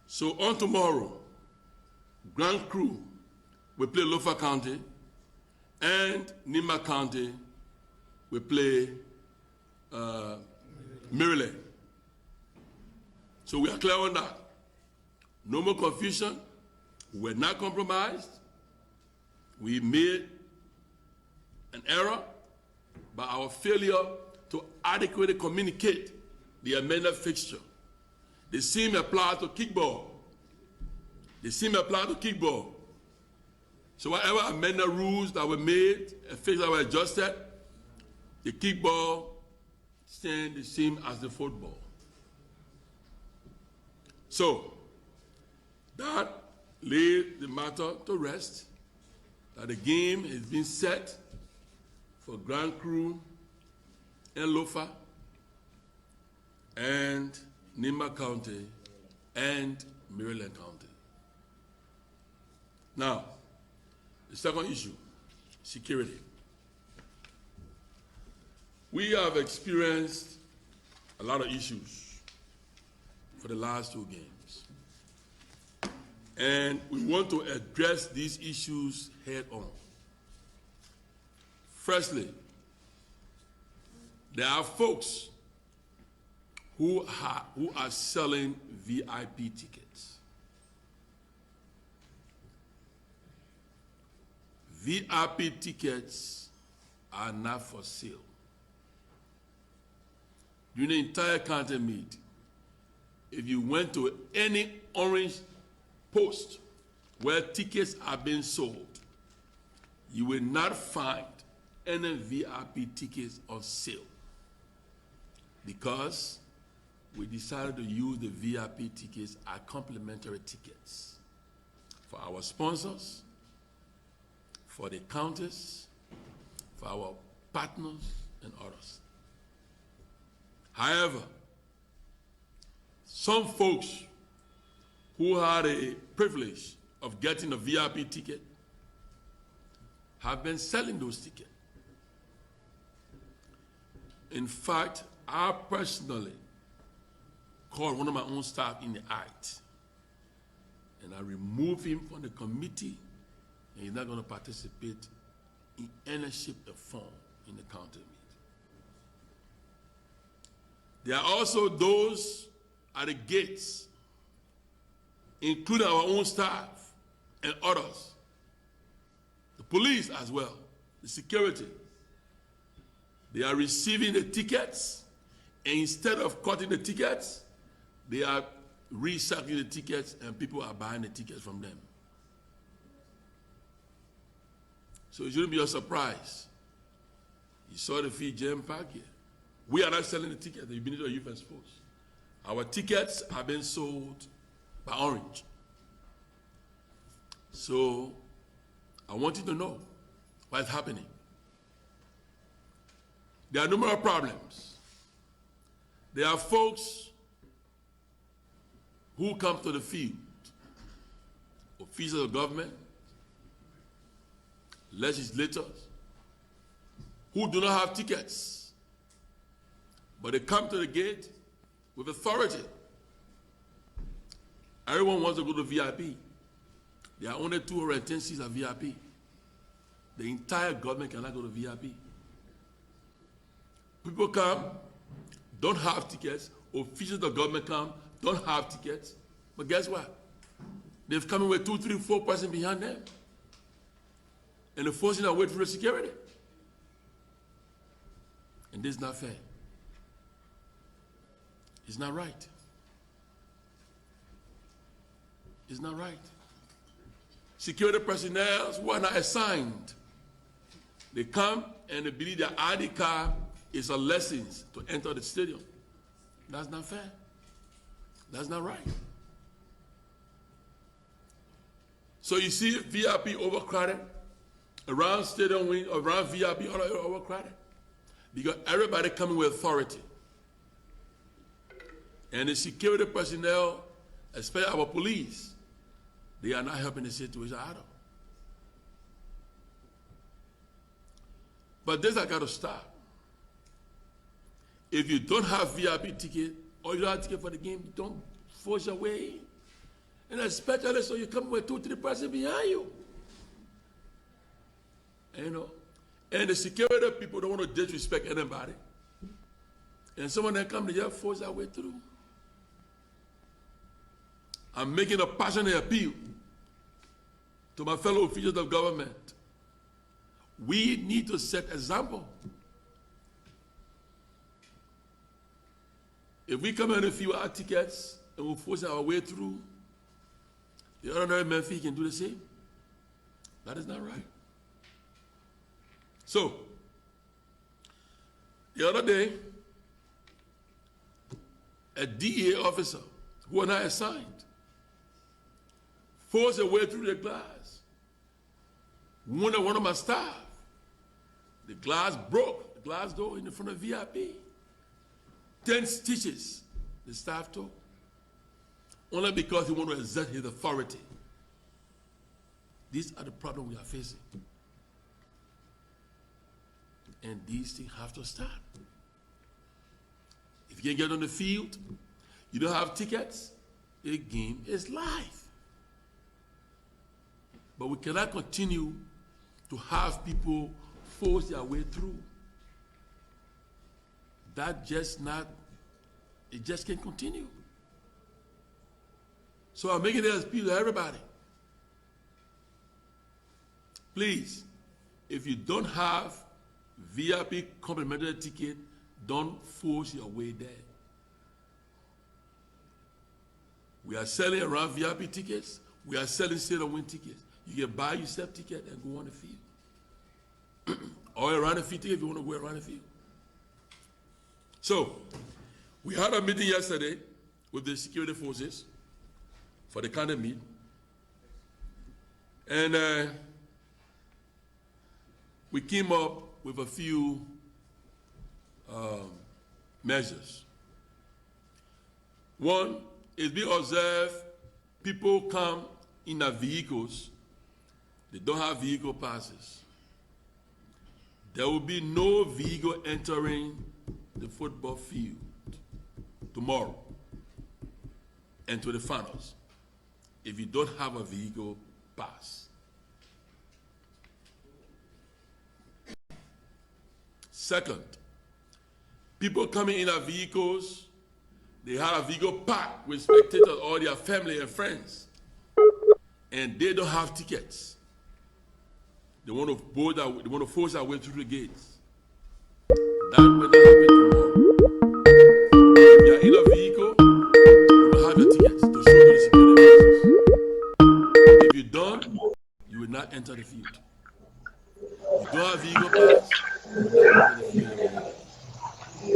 So on tomorrow, Grand Crew will play Lofa County and Nimba County will play Maryland. So we are clear on that. No more confusion. We're not compromised. We made an error by our failure to adequately communicate the amended fixture. The same applies to kickball. The same applies to kickball. So whatever amended rules that were made and fixtures that were adjusted, the kickball stand the same as the football. So that laid the matter to rest, that the game has been set for Grand Crew and Lofa and Nimba County and Maryland County. Now, the second issue, security. We have experienced a lot of issues for the last two games. And we want to address these issues head on. Firstly, there are folks who are selling VIP tickets. VIP tickets are not for sale. During the entire county meet, if you went to any orange post where tickets are being sold, you will not find any VIP tickets on sale, because we decided to use the VIP tickets as complimentary tickets for our sponsors, for the counties, for our partners and others. However, some folks who had a privilege of getting a VIP ticket have been selling those tickets. In fact, I personally called one of my own staff in the act, and I removed him from the committee, and he's not going to participate in any shape or form in the county meeting. There are also those at the gates, including our own staff and others, the police as well, the security. They are receiving the tickets, and instead of cutting the tickets, they are recycling the tickets, and people are buying the tickets from them. So it shouldn't be a surprise. You saw the fee jam pack here. We are not selling the tickets. You've been to the youth and sports. Our tickets are being sold by Orange. So I want you to know what's happening. There are numerous problems. There are folks who come to the field, officials of government, legislators, who do not have tickets, but they come to the gate with authority. Everyone wants to go to VIP. There are only 210 seats at VIP. The entire government cannot go to VIP. People come, don't have tickets. Officials of government come, don't have tickets. But guess what? They've come in with 2, 3, 4 persons behind them. And they're forcing their way through the security. And this is not fair. It's not right. It's not right. Security personnel who are not assigned, they come and they believe their ID card is a license to enter the stadium. That's not fair. That's not right. So you see VIP overcrowded, around stadium wing, around VIP overcrowded, because everybody coming with authority. And the security personnel, especially our police, they are not helping the situation at all. But this has got to stop. If you don't have VIP ticket, or you don't have ticket for the game, don't force your way in. And especially so you come with 2, 3 persons behind you. You know, and the security people don't want to disrespect anybody. And someone that come to just force their way through. I'm making a passionate appeal to my fellow officials of government. We need to set example. If we come in and fill our tickets and we force our way through, the ordinary man can do the same. That is not right. So, the other day, a DEA officer who was not assigned forced a way through the glass. Wounded one of my staff. The glass broke, the glass door in the front of VIP. 10 stitches, the staff took. Only because he wanted to exert his authority. These are the problems we are facing. And these things have to stop. If you can't get on the field, you don't have tickets, the game is live. But we cannot continue to have people force their way through. That just not, it just can't continue. So I'm making it as appeal to everybody. Please, if you don't have VIP complimentary ticket, don't force your way there. We are selling around VIP tickets. We are selling stadium win tickets. You can buy yourself ticket and go on the field. Or around the field ticket if you want to go around the field. So, We had a meeting yesterday with the security forces for the county meet, and we came up with a few measures. One is we observe people come in their vehicles, they don't have vehicle passes. There will be no vehicle entering the football field tomorrow and to the finals if you don't have a vehicle pass. Second, people coming in our vehicles, they have a vehicle packed with spectators or their family and friends, and they don't have tickets. They want to force their way through the gates. That will not happen tomorrow. If you are in a vehicle, you will have your tickets to show to the security forces. If you don't, you will not enter the field. If you don't have vehicle pass, you will not enter the field. I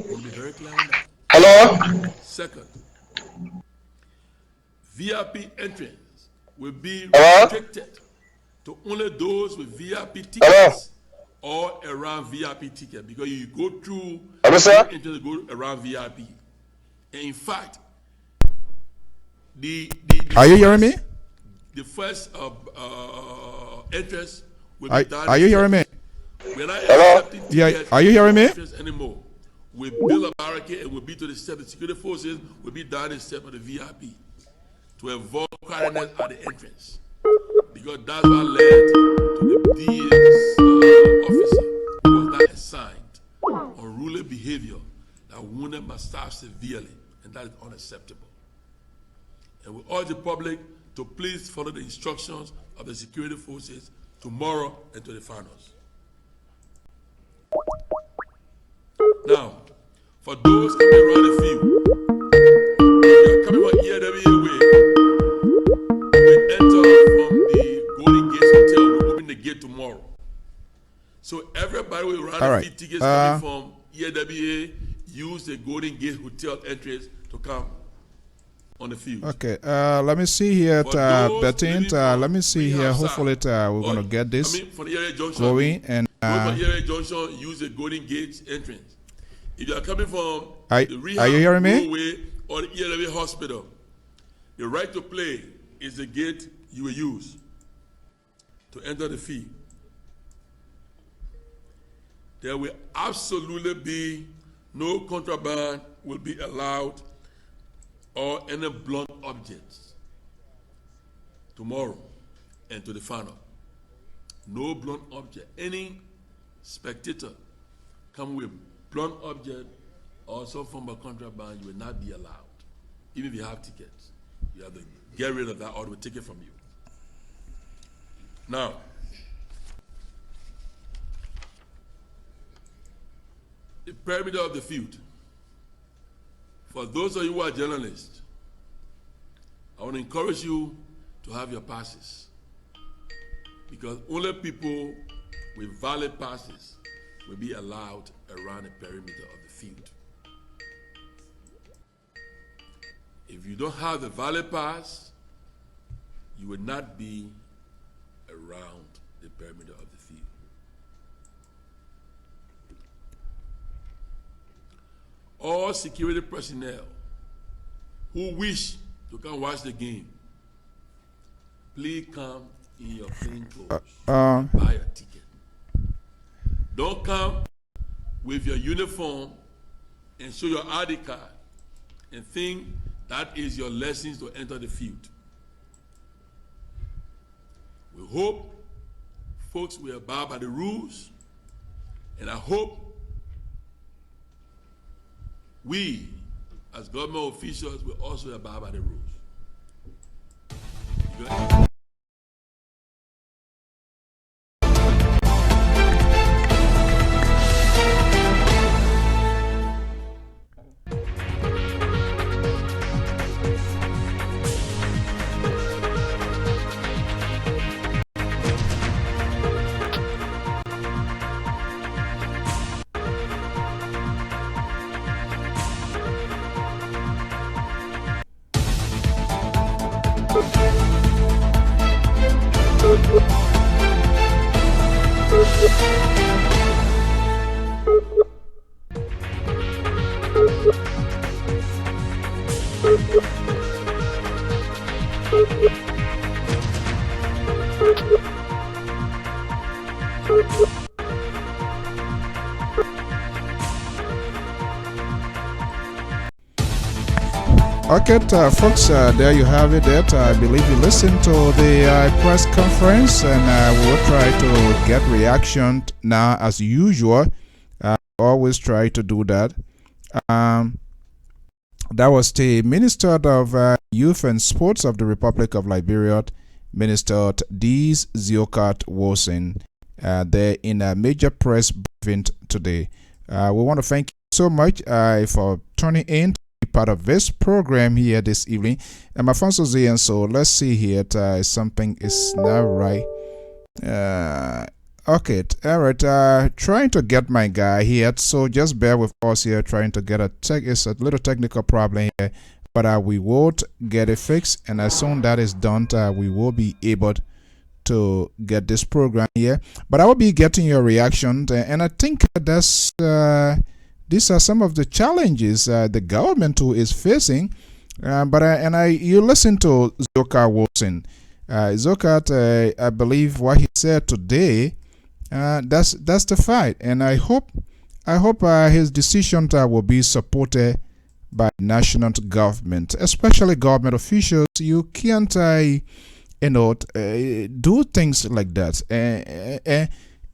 will be very clear on that. Hello? Second, VIP entrance will be Hello? restricted to only those with VIP tickets or around VIP ticket, because you go through Hello, sir? entrance, go around VIP. And in fact, Are you hearing me? the first entrance will Are, be done. are you hearing me? We're not Hello? accepting Yeah, tickets are you hearing me? anymore. We build a barricade and we'll be to the step. The security forces will be down the step of the VIP to avoid crowdedness at the entrance. Because that's what led to the DA's officer who was not assigned unruly behavior that wounded my staff severely, and that is unacceptable. And we urge the public to please follow the instructions of the security forces tomorrow and to the finals. Now, for those coming around the field, if you are coming from EWA way, we enter from the Golden Gate Hotel. We open the gate tomorrow. So everybody will around the field tickets coming from EWA use the Golden Gate Hotel entrance to come on the field. Okay, let me see here, Betint. Let me see here. Hopefully, we're going to get this from the area junction, going. And from the area junction, use the Golden Gate entrance. If you are coming from the rehab are you hearing me? Way or the ELW hospital, the right to play is the gate you will use to enter the field. There will absolutely be no contraband will be allowed or any blunt objects tomorrow and to the final. No blunt object. Any spectator come with blunt object or some form of contraband, you will not be allowed. Even if you have tickets, you have to get rid of that or they will take it from you. Now, the perimeter of the field. For those of you who are journalists, I want to encourage you to have your passes, because only people with valid passes will be allowed around the perimeter of the field. If you don't have the valid pass, you will not be around the perimeter of the field. All security personnel who wish to come watch the game, please come in your plain clothes and buy a ticket. Don't come with your uniform and show your ID card and think that is your license to enter the field. We hope folks will abide by the rules, and I hope we, as government officials, will also abide by the rules. Okay, folks, there you have it. I believe you listened to the press conference, and we'll try to get reaction now as usual. Always try to do that. That was the Minister of Youth and Sports of the Republic of Liberia, Minister Dees Ziokat Wilson, there in a major press briefing today. We want to thank you so much for tuning in to be part of this program here this evening. And my phone is here, and so let's see here. Something is not right. Okay, all right. Trying to get my guy here, so just bear with us here. Trying to get it's a little technical problem here, but we will get it fixed, and as soon as that is done, we will be able to get this program here. But I will be getting your reaction, and I think that's these are some of the challenges the government too is facing. You listen to Zoka Wilson. Zokat, I believe what he said today. That's the fight, and I hope his decision will be supported by national government, especially government officials. You can't do things like that,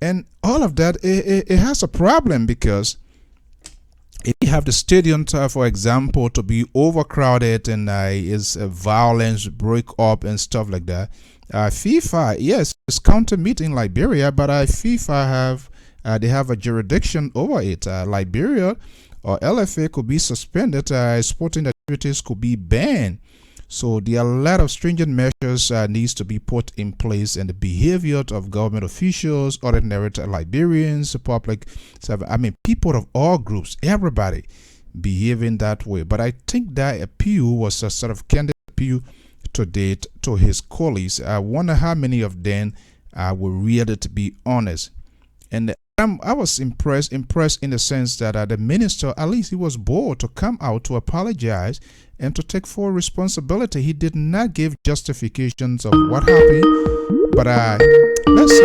and all of that. It has a problem, because if you have the stadium, for example, to be overcrowded and is violence break up and stuff like that. FIFA, yes, it's counter meeting Liberia, but FIFA they have a jurisdiction over it. Liberia or LFA could be suspended. Sporting activities could be banned. So there are a lot of stringent measures needs to be put in place, and the behavior of government officials, ordinary Liberians, public, people of all groups, everybody behaving that way. But I think that appeal was a sort of candid appeal to date to his colleagues. I wonder how many of them were really, to be honest. And I was impressed in the sense that the minister, at least he was bold to come out to apologize and to take full responsibility. He did not give justifications of what happened. But let's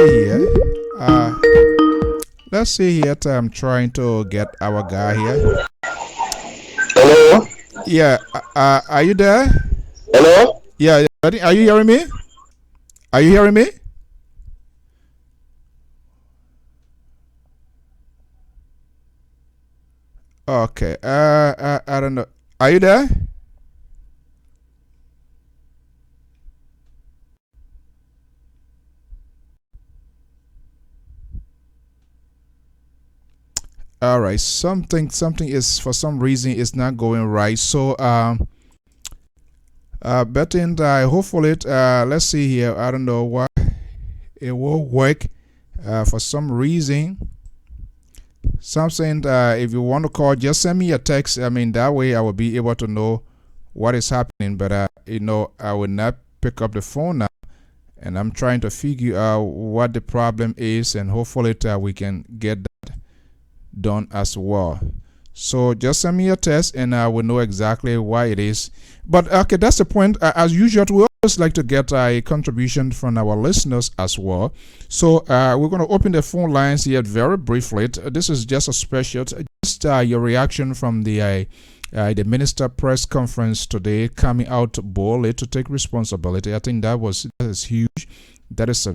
see here. I'm trying to get our guy here. Hello? Yeah, are you there? Hello? Yeah, are you hearing me? Are you hearing me? Okay. I don't know. Are you there? All right. Something is, for some reason, is not going right. So betting hopefully let's see here. I don't know why it will work for some reason. Something if you want to call, just send me a text. That way I will be able to know what is happening. But I will not pick up the phone now, and I'm trying to figure out what the problem is, and hopefully we can get that done as well. So just send me a text, and I will know exactly why it is. But okay, that's the point. As usual, we always like to get a contribution from our listeners as well. So we're going to open the phone lines here very briefly. This is just a special, just your reaction from the minister press conference today, coming out boldly to take responsibility. I think that is huge. That is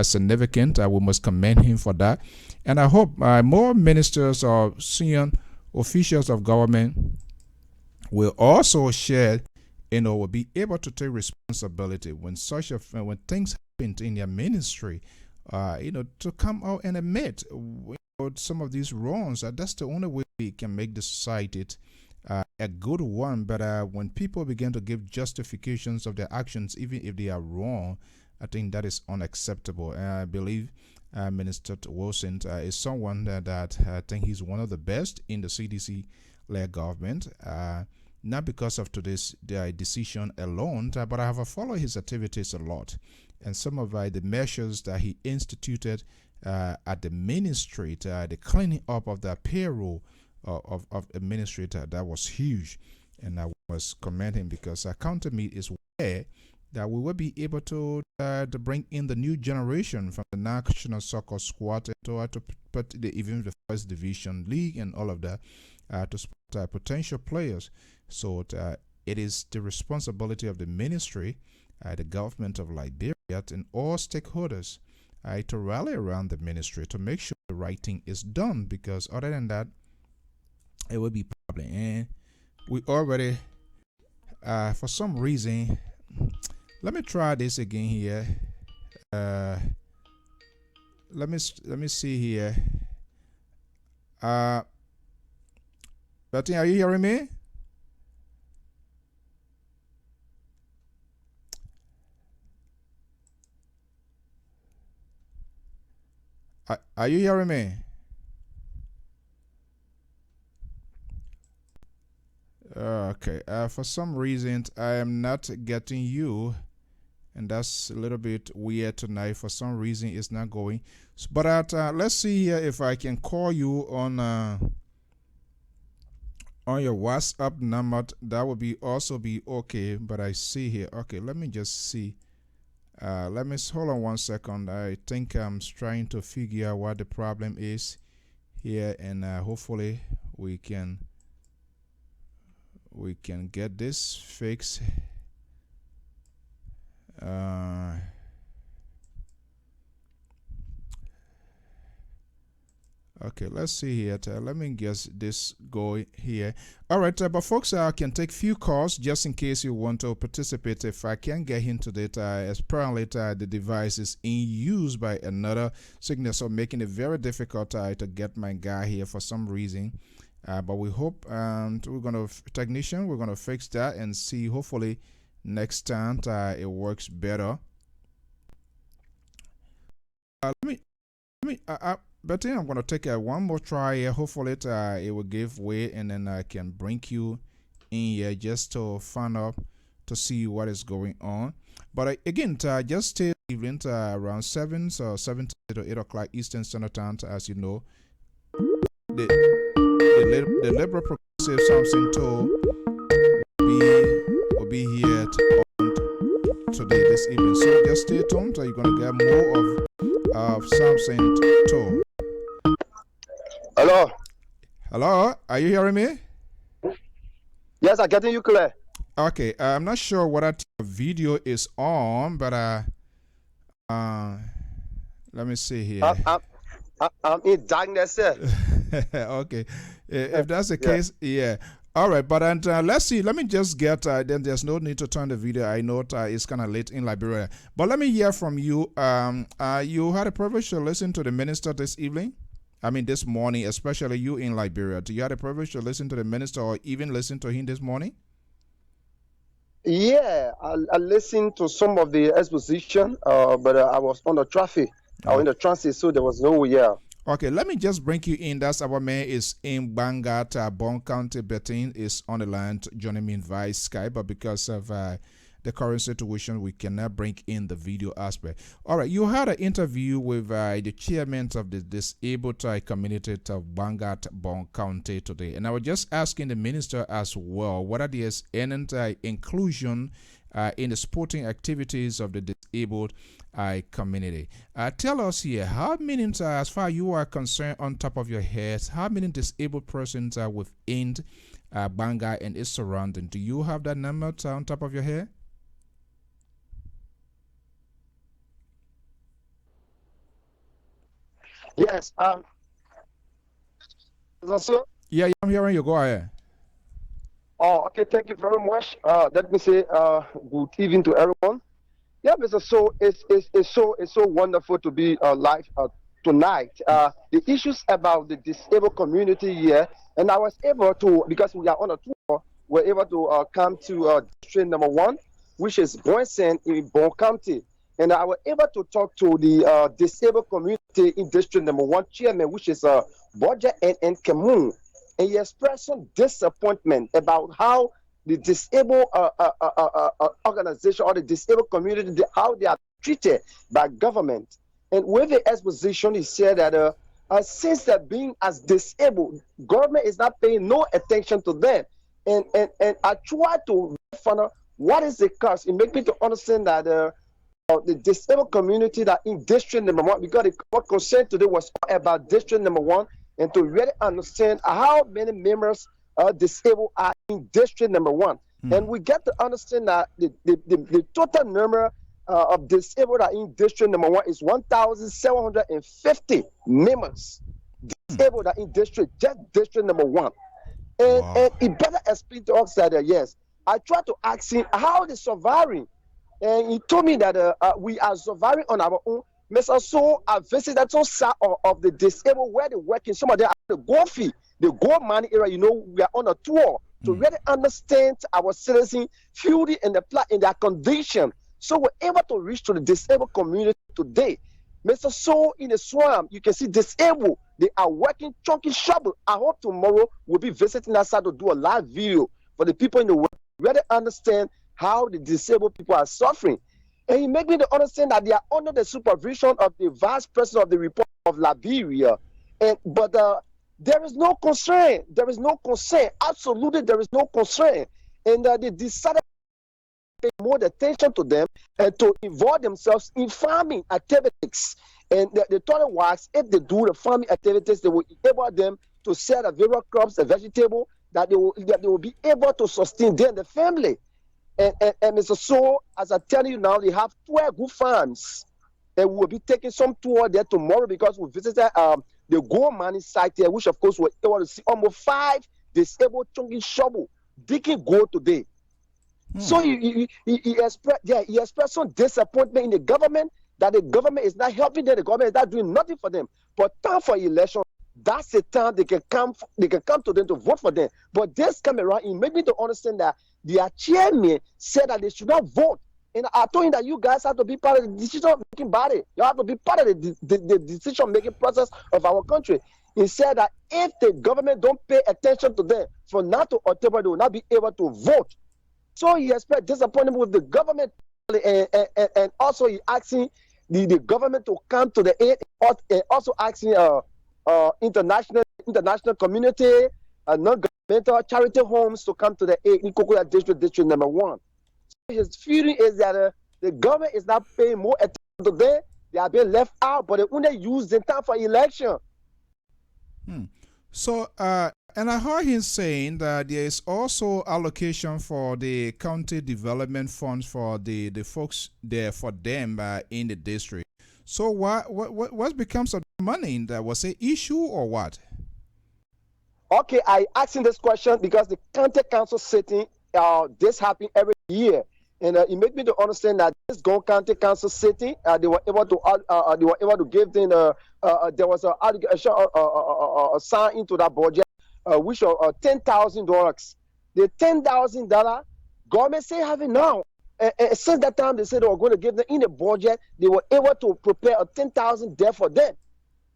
significant. We must commend him for that. And I hope more ministers or senior officials of government will also share, will be able to take responsibility when when things happen in their ministry, to come out and admit some of these wrongs. That's the only way we can make the society a good one. But when people begin to give justifications of their actions, even if they are wrong, I think that is unacceptable. And I believe Minister Wilson is someone that I think he's one of the best in the CDC-led government. Not because of today's decision alone, but I have followed his activities a lot. And some of the measures that he instituted at the ministry, the cleaning up of the payroll of administrator. That was huge, and I was commending because counter meet is where that we will be able to bring in the new generation from the National Soccer Squad to put even the First Division League and all of that to support potential players. So it is the responsibility of the ministry, the government of Liberia, and all stakeholders to rally around the ministry to make sure the right thing is done, because other than that, it will be a problem. And we already, for some reason, let me try this again here. Let me see here. Betty, are you hearing me? Are you hearing me? Okay. For some reason, I am not getting you, and that's a little bit weird tonight. For some reason, it's not going. But let's see here if I can call you on your WhatsApp number. That would be also be okay. But I see here. Okay, let me just see. Let me hold on 1 second. I think I'm trying to figure out what the problem is here, and hopefully we can get this fixed. Okay, let's see here. Let me guess this go here. All right, but folks, I can take few calls just in case you want to participate. If I can't get into it, apparently the device is in use by another signal, so making it very difficult to get my guy here for some reason. But we hope we're gonna fix that and see. Hopefully next time it works better. But then I'm going to take one more try here. Hopefully it will give way, and then I can bring you in here just to find out, to see what is going on. But again, just stay evening around 7 to 8 o'clock Eastern Standard Time. As you know, the Liberal Progressive Samson Tour will be here today, this evening. So just stay tuned. You're going to get more of Samson Tour. Hello. Hello, are you hearing me? Yes, I'm getting you clear. Okay, I'm not sure what that video is on, but let me see here. I'm in darkness, sir. Okay, if that's the case, yeah. All right, but let's see. Let me just get. Then there's no need to turn the video. I know it's kind of late in Liberia, but let me hear from you. You had a privilege to listen to the minister this evening. I mean, this morning, especially you in Liberia. Do you have the privilege to listen to the minister, or even listen to him this morning? Yeah, I listened to some of the exposition, but I was on the traffic. I was in the transit, so there was no way. Yeah. Okay, let me just bring you in. That's our man is in Bangat, Bon County. Betting is on the line joining me via Skype, but because of the current situation, we cannot bring in the video aspect. All right, you had an interview with the chairman of the disabled community of Bangat, Bon County today, and I was just asking the minister as well whether there is any inclusion in the sporting activities of the disabled community. Tell us here, how many, as far as you are concerned, on top of your head, how many disabled persons are within Bangat and its surrounding? Do you have that number on top of your head? Yes. So, yeah, I'm hearing you. Go ahead. Oh, okay. Thank you very much. Let me say good evening to everyone. Yeah, Mr. So it's so wonderful to be live tonight. The issues about the disabled community here, and I was able to, because we are on a tour, we're able to come to district number 1, which is Boysen in Bon County. And I was able to talk to the disabled community in district number 1 chairman, which is Bodja and Kemun. And he expressed some disappointment about how the disabled organization or the disabled community, how they are treated by government. And with the exposition, he said that since they're being as disabled, government is not paying no attention to them. And I try to find out what is the cause. It makes me to understand that the disabled community that in district number 1, because the court concern today was about district number 1, and to really understand how many members disabled are in district number 1. And we get to understand that the total number of disabled are in district number 1 is 1,750 members disabled are in district, just district number 1. And he better explain to us that yes, I tried to ask him how they surviving, and he told me that we are surviving on our own. Mr. So I visited some side of the disabled where they working. Some of them are the Gofi, the gold money area. You know, we are on a tour to really understand our citizens, feel it in their condition. So we're able to reach to the disabled community today. Mr. So in the swamp, you can see disabled. They are working chunky shovel. I hope tomorrow we'll be visiting that side to do a live video for the people in the world to really understand how the disabled people are suffering. And he made me to understand that they are under the supervision of the vice president of the Republic of Liberia. But there is no concern. There is no concern. Absolutely, there is no concern. And they decided to pay more attention to them and to involve themselves in farming activities. And the thought was, if they do the farming activities, they will enable them to sell the various crops, the vegetable, that they will be able to sustain them and the family. And Mr. So, as I tell you now, they have 12 good farms. And we'll be taking some tour there tomorrow because we visited the gold mining site there, which of course we're able to see almost 5 disabled chunky shovel digging gold today. So he expressed some disappointment in the government that the government is not helping them, the government is not doing nothing for them. But time for election, that's the time they can come to them to vote for them. But this time around, it made me to understand that their chairman said that they should not vote. And I told him that you guys have to be part of the decision-making body. You have to be part of the decision-making process of our country. He said that if the government don't pay attention to them, from now to October, they will not be able to vote. So he expressed disappointment with the government, and also he asking the government to come to the aid, and also asking international community, non-governmental charity homes to come to the aid in Kokoya district number 1. So his feeling is that the government is not paying more attention to them. They are being left out, but they only use the time for election. So, and I heard him saying that there is also allocation for the county development funds for the folks there, for them in the district. So what becomes of the money in that? Was it issue or what? Okay, I asked him this question because the county council sitting, this happens every year. And it made me to understand that this Gong County Council sitting, they were able to give them there was a sign into that budget, which was $10,000. The $10,000 government say have it now. And since that time they said they were going to give them in the budget, they were able to prepare a $10,000 there for them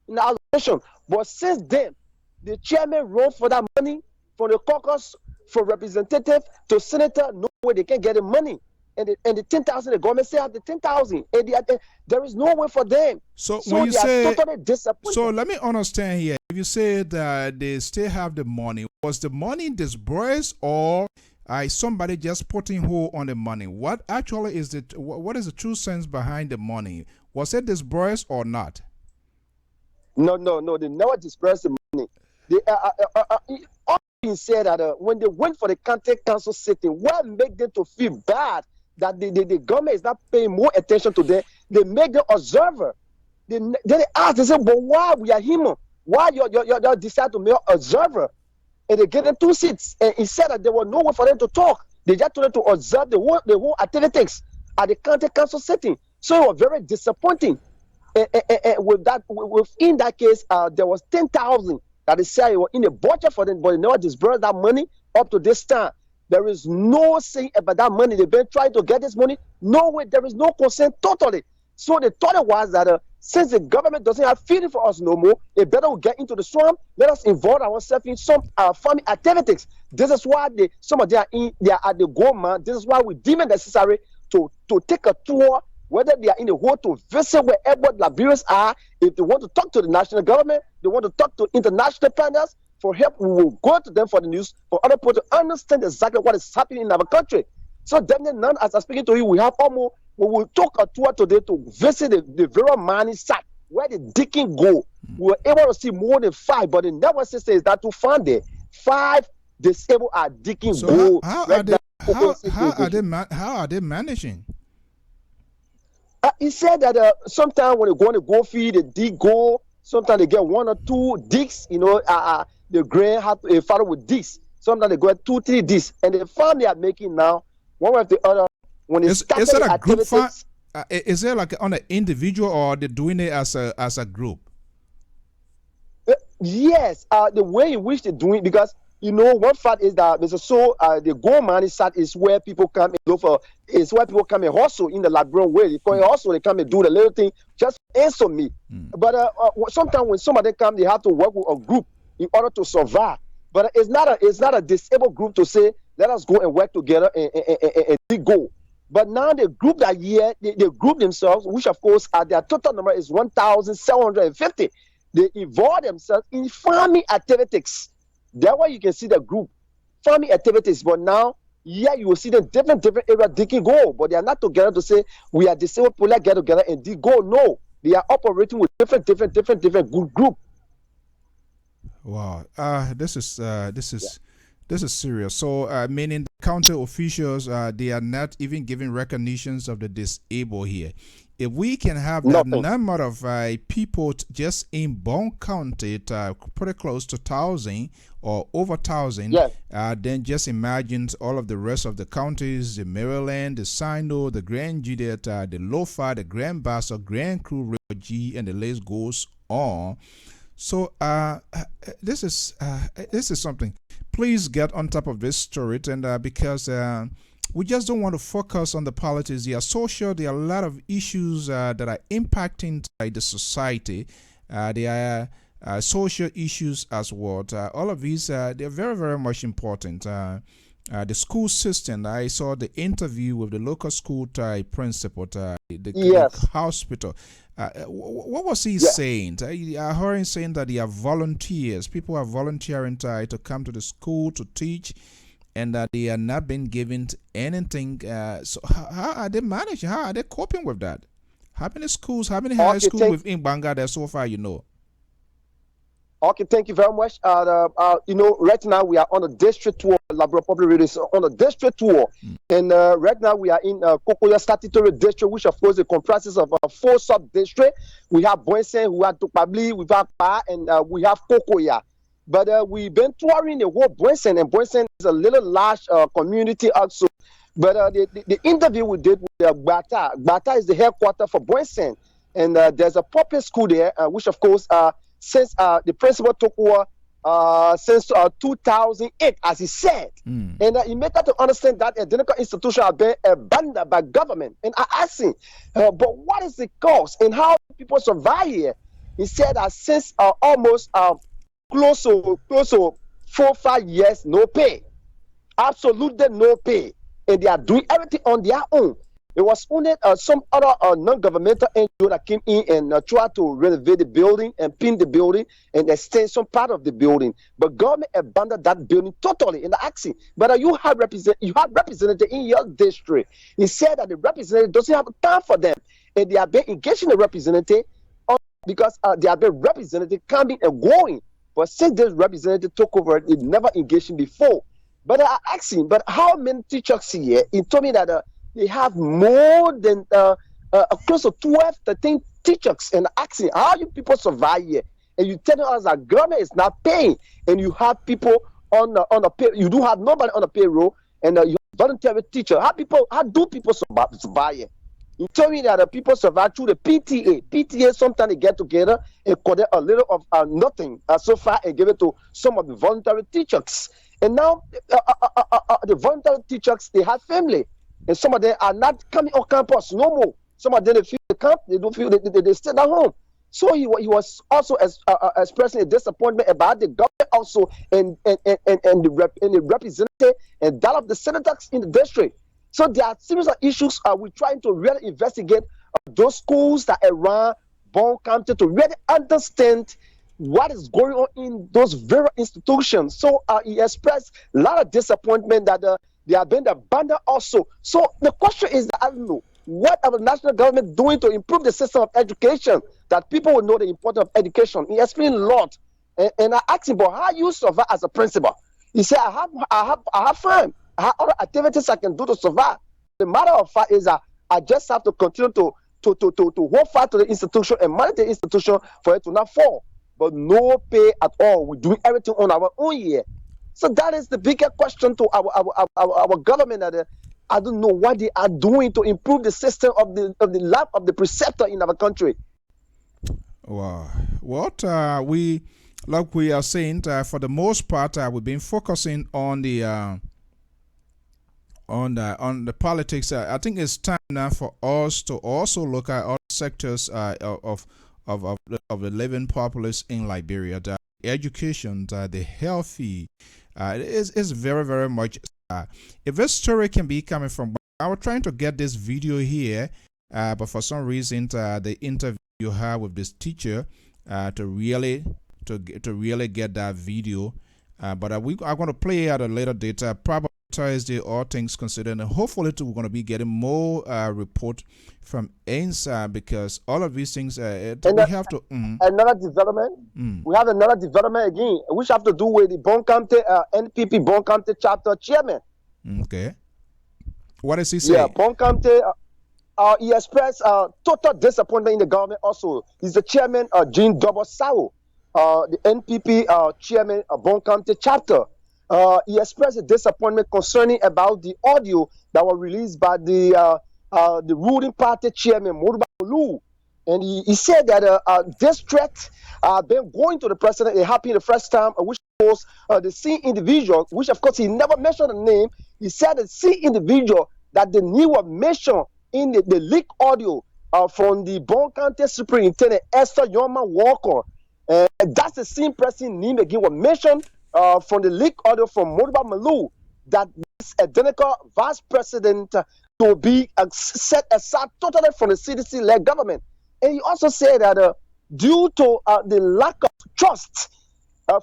in the allocation. But since then, the chairman wrote for that money, for the caucus, for representative to senator, no way they can get the money. And the 10,000, the government say have the 10,000, and there is no way for them. So when you say, totally disappointed. So let me understand here. If you say that they still have the money, was the money disbursed or somebody just putting hold on the money? What actually is what is the true sense behind the money? Was it disbursed or not? No, they never disbursed the money. They said that when they went for the county council sitting, what made them to feel bad that the government is not paying more attention to them? They make them observer. They ask, they say, but why we are human? Why you decide to make observer? And they gave them 2 seats. And he said that there was no way for them to talk. They just told them to observe the whole activities at the county council sitting. So it was very disappointing. And within that case, there was 10,000 that they said were in the budget for them, but they never disbursed that money up to this time. There is no saying about that money. They've been trying to get this money. No way, there is no consent totally. So the thought was that since the government doesn't have feeling for us no more, it better we get into the swamp. Let us involve ourselves in some farming activities. This is why some of them they are at the gold mine. This is why we deem it necessary to take a tour whether they are in the hole to visit wherever Liberians are. If they want to talk to the national government, they want to talk to international partners for help, we will go to them for the news, for other people to understand exactly what is happening in our country. So definitely now, as I'm speaking to you, we will took a tour today to visit the very mining site where the digging go. We were able to see more than 5, but the never says that to find there 5 disabled are digging gold. How are they managing? He said that sometimes when they go on the gold field, they dig gold. Sometimes they get 1 or 2 digs. The grain have to follow with digs. Sometimes they get 2, 3 digs, and the farm they are making now, one after the other. When is it a group farm? Is it like on an individual, or are they doing it as a group? Yes, the way in which they're doing, because one fact is that the gold mining site is where people come and look for. It's where people come and hustle in the Liberian way. Because also they come and do the little thing just answer me. But sometimes when somebody come, they have to work with a group in order to survive. But it's not a disabled group to say let us go and work together and go. But now the group that year they group themselves, which of course their total number is 1,750. They involve themselves in farming activities. That's why you can see the group farming activities. But now, you will see them different areas digging gold, but they are not together to say we are disabled people, let's get together and dig gold. No, they are operating with different good group. Wow, this is serious. So, meaning the county officials, they are not even giving recognitions of the disabled here. If we can have that number of people just in Bone County, pretty close to 1,000 or over 1,000, then just imagine all of the rest of the counties, the Maryland, the Sino, the Grand Juliet, the Lofa, the Grand Bassa, Grand Cru, G, and the list goes on. So this is something. Please get on top of this story, and because we just don't want to focus on the politics. There are social, there are a lot of issues that are impacting the society. There are social issues as well. All of these, they're very, very much important. The school system, I saw the interview with the local school principal, the hospital. What was he saying? I heard him saying that there are volunteers. People are volunteering to come to the school to teach, and that they are not being given anything. So how are they managing? How are they coping with that? How many schools, how many high schools within Bangladesh so far, Okay, thank you very much. Right now we are on a district tour, Liberia Public Radio is on a district tour. And right now we are in Kokoya Statutory District, which of course it comprises of 4 sub-districts. We have Boysen, we have Tukpabli, we have Pa, and we have Kokoya. But we've been touring the whole Boysen, and Boysen is a little large community also. But the interview we did with Bata. Bata is the headquarters for Boysen. And there's a public school there, which of course, since the principal took over since 2008, as he said. And he made that to understand that identical institution are being abandoned by government. And I asked him, but what is the cause and how people survive here? He said that since almost close to 4-5 years, no pay. Absolutely no pay. And they are doing everything on their own. It was only some other non-governmental NGO that came in and tried to renovate the building and pin the building and extend some part of the building. But government abandoned that building totally in the action. But you have representative in your district. He said that the representative doesn't have time for them. And they have been engaging the representative because they have been representative coming and going. But since this representative took over, it never engaged him before. But I asked him, but how many teachers here? He told me that they have more than close to 12, 13 teachers, and asking how you people survive here. And you tell us that government is not paying, and you have people on the pay. You do have nobody on the payroll, and you have voluntary teacher. How do people survive here? He told me that the people survive through the PTA. PTA sometimes they get together and collect a little of nothing so far and give it to some of the voluntary teachers. And now the voluntary teachers, they have family. And some of them are not coming on campus no more. Some of them they feel the camp, they don't feel they stay at home. So he was also expressing a disappointment about the government also and the representative and that of the senators in the district. So there are series of issues we're trying to really investigate those schools that are around Bon County to really understand what is going on in those very institutions. So he expressed a lot of disappointment that they have been abandoned also. So the question is, that, I don't know, what our national government doing to improve the system of education, that people will know the importance of education? He explained a lot. And I asked him, but how you survive as a principal? He said, I have fun. I have other activities I can do to survive. The matter of fact is that I just have to continue to hold fast to the institution and manage the institution for it to not fall. But no pay at all. We're doing everything on our own here. So that is the bigger question to our government. That I don't know what they are doing to improve the system of the life of the preceptor in our country. Wow. What we are saying, for the most part, we've been focusing on the politics. I think it's time now for us to also look at other sectors of the living populace in Liberia. The education, the healthy, is very, very much. If this story can be coming from, I was trying to get this video here, but for some reason, the interview you have with this teacher, to really get that video, but we are going to play at a later date, probably Thursday, all things considered, and hopefully we're going to be getting more report from ANSA, because all of these things we have to another development. We have another development again, which have to do with the Bon County NPP Bon County chapter chairman. Okay, what is he saying? Yeah, Bon County. He expressed total disappointment in the government. Also, he's the chairman of Jean Double Sao, the NPP chairman of Bon County chapter. He expressed a disappointment concerning about the audio that was released by the ruling party chairman, Moruba Lu. And he said that this threat been going to the president. It happened the first time, which was the C individual, which of course he never mentioned the name. He said the C individual that the name was mentioned in the leaked audio from the Bon County Superintendent Esther Yoma Walker. That's the same person name again was mentioned from the leaked audio from Modiba Malu, that this identical vice president to be set aside totally from the CDC-led government. And he also said that due to the lack of trust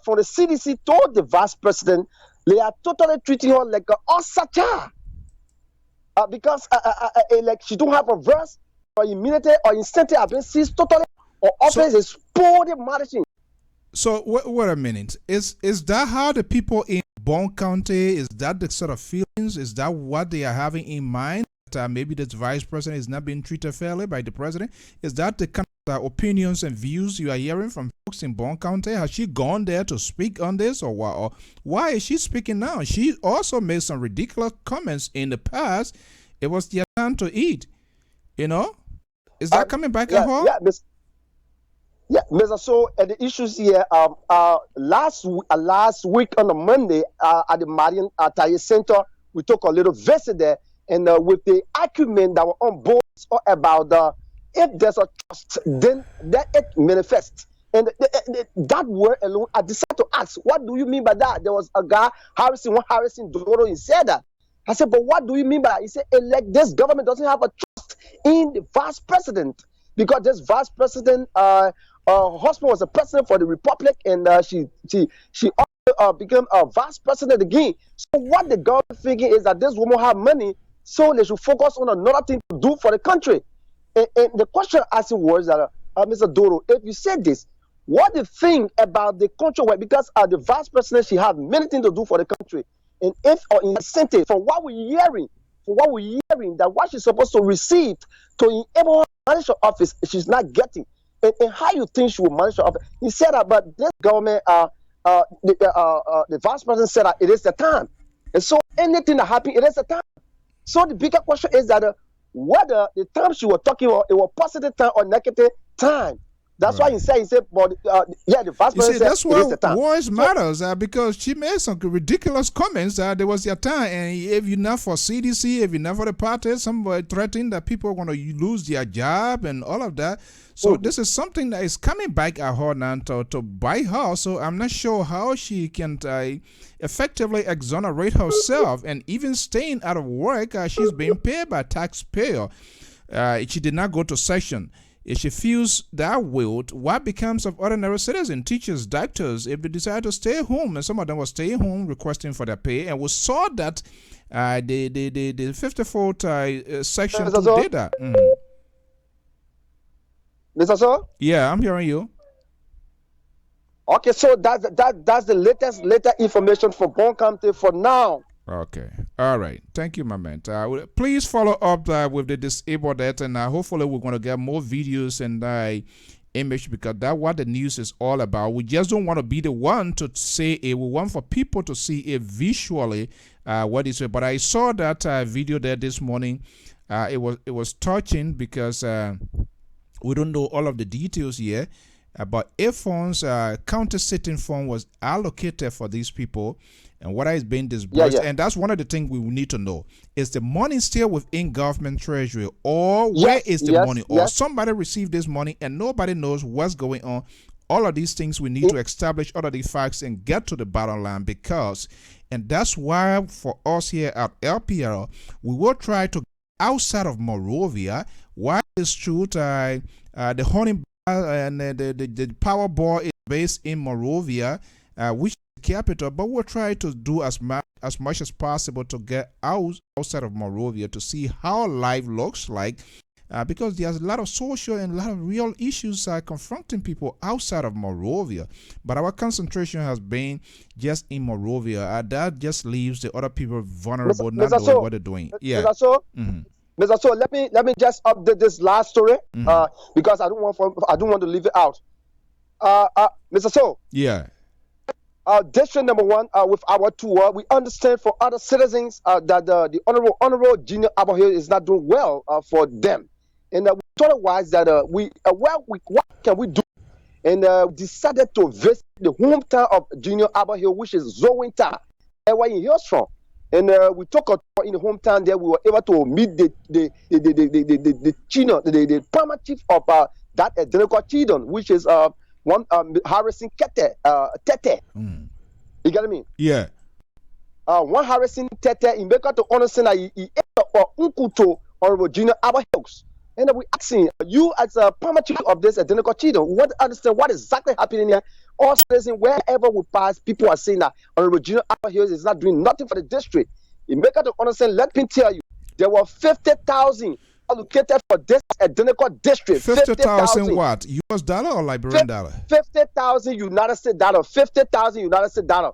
from the CDC toward the vice president, they are totally treating her like an Osaka. Because like she don't have a verse or immunity or incentive have been seized totally, or office is poorly managing. So wait a minute. Is that how the people in Bon County, is that the sort of feelings? Is that what they are having in mind? That maybe this vice president is not being treated fairly by the president? Is that the kind of opinions and views you are hearing from folks in Bon County? Has she gone there to speak on this, or why is she speaking now? She also made some ridiculous comments in the past. It was their time to eat. You know? Is that coming back at home? Yeah, Mr. So the issues here, last week on a Monday at the Marian Tire Center, we took a little visit there, and with the argument that were on board about if there's a trust, then that it manifests. And that word alone, I decided to ask, what do you mean by that? There was a guy, Harrison Doro, he said that. I said, but what do you mean by that? He said, like this government doesn't have a trust in the vice president, because this vice president, her husband was a president for the republic, and she also became a vice president again. So what the government thinking is that this woman have money, so they should focus on another thing to do for the country. And the question I asked was that, Mr. Doro, if you said this, what do you think about the country? Because the vice president, she have many things to do for the country, and if or incentive from what we're hearing, that what she's supposed to receive to enable her to manage her office, she's not getting. And how you think she will manage her office? He said that, but this government, the vice president said that it is the time. And so anything that happens, it is the time. So the bigger question is that whether the time she was talking about, it was positive time or negative time. That's why he said, but the vice president said that's it is the time. Words matters, because she made some ridiculous comments that there was your time, and if you're not for CDC, if you're not for the party, somebody threatening that people are going to lose their job and all of that. So this is something that is coming back at her now to bite her. So I'm not sure how she can effectively exonerate herself, and even staying out of work, she's being paid by taxpayer. she did not go to session. If she feels that way, what becomes of ordinary citizens, teachers, doctors, if they decide to stay home? And some of them were staying home requesting for their pay. And we saw that the 54th section did that. Mr. So? Yeah, I'm hearing you. Okay, so that's the latest information for Bon County for now. Okay. All right. Thank you, my man. Please follow up with the disabled that, and hopefully we're going to get more videos and image, because that's what the news is all about. We just don't want to be the one to say it. We want for people to see it visually what is it. But I saw that video there this morning. It was touching because we don't know all of the details here. But a funds, counter-sitting fund was allocated for these people, and what is being disbursed, and that's one of the things we need to know. Is the money still within government treasury, or where is the money? Or somebody received this money and nobody knows what's going on? All of these things we need to establish all of these facts and get to the bottom line, because, and that's why for us here at LPR, we will try to outside of Monrovia. Why is true the honey and the power board is based in Monrovia, which is the capital, but we'll try to do as much as possible to get outside of Monrovia to see how life looks like, because there's a lot of social and a lot of real issues confronting people outside of Monrovia. But our concentration has been just in Monrovia. That just leaves the other people vulnerable, not knowing what they're doing. Yeah. Mr. So let me just update this last story, because I don't want to leave it out. Mr. So. Yeah. District number 1, with our tour, we understand for other citizens that the honorable Junior Abahill is not doing well for them, and we thought it wise that what can we do, and decided to visit the hometown of Junior Abahill, which is Zowinta, where he hails from. And we took a tour in the hometown there. We were able to meet the Pama chief of that Deneko Chidon, which is one Harrison Tete. You get me? Yeah. One Harrison Tete in Beka to understand that he or Unkuto or Junior Abahills. And we asking you as a Pama chief of this Deneko Chidon, what understand what exactly happening here? All citizens, wherever we pass, people are saying that Honorable Junior Abahills is not doing nothing for the district. In Beka to understand, let me tell you, there were 50,000 allocated for this Deneko district. 50,000 what? US dollar or Liberian dollar? 50,000 United States dollar. 50,000 United States dollar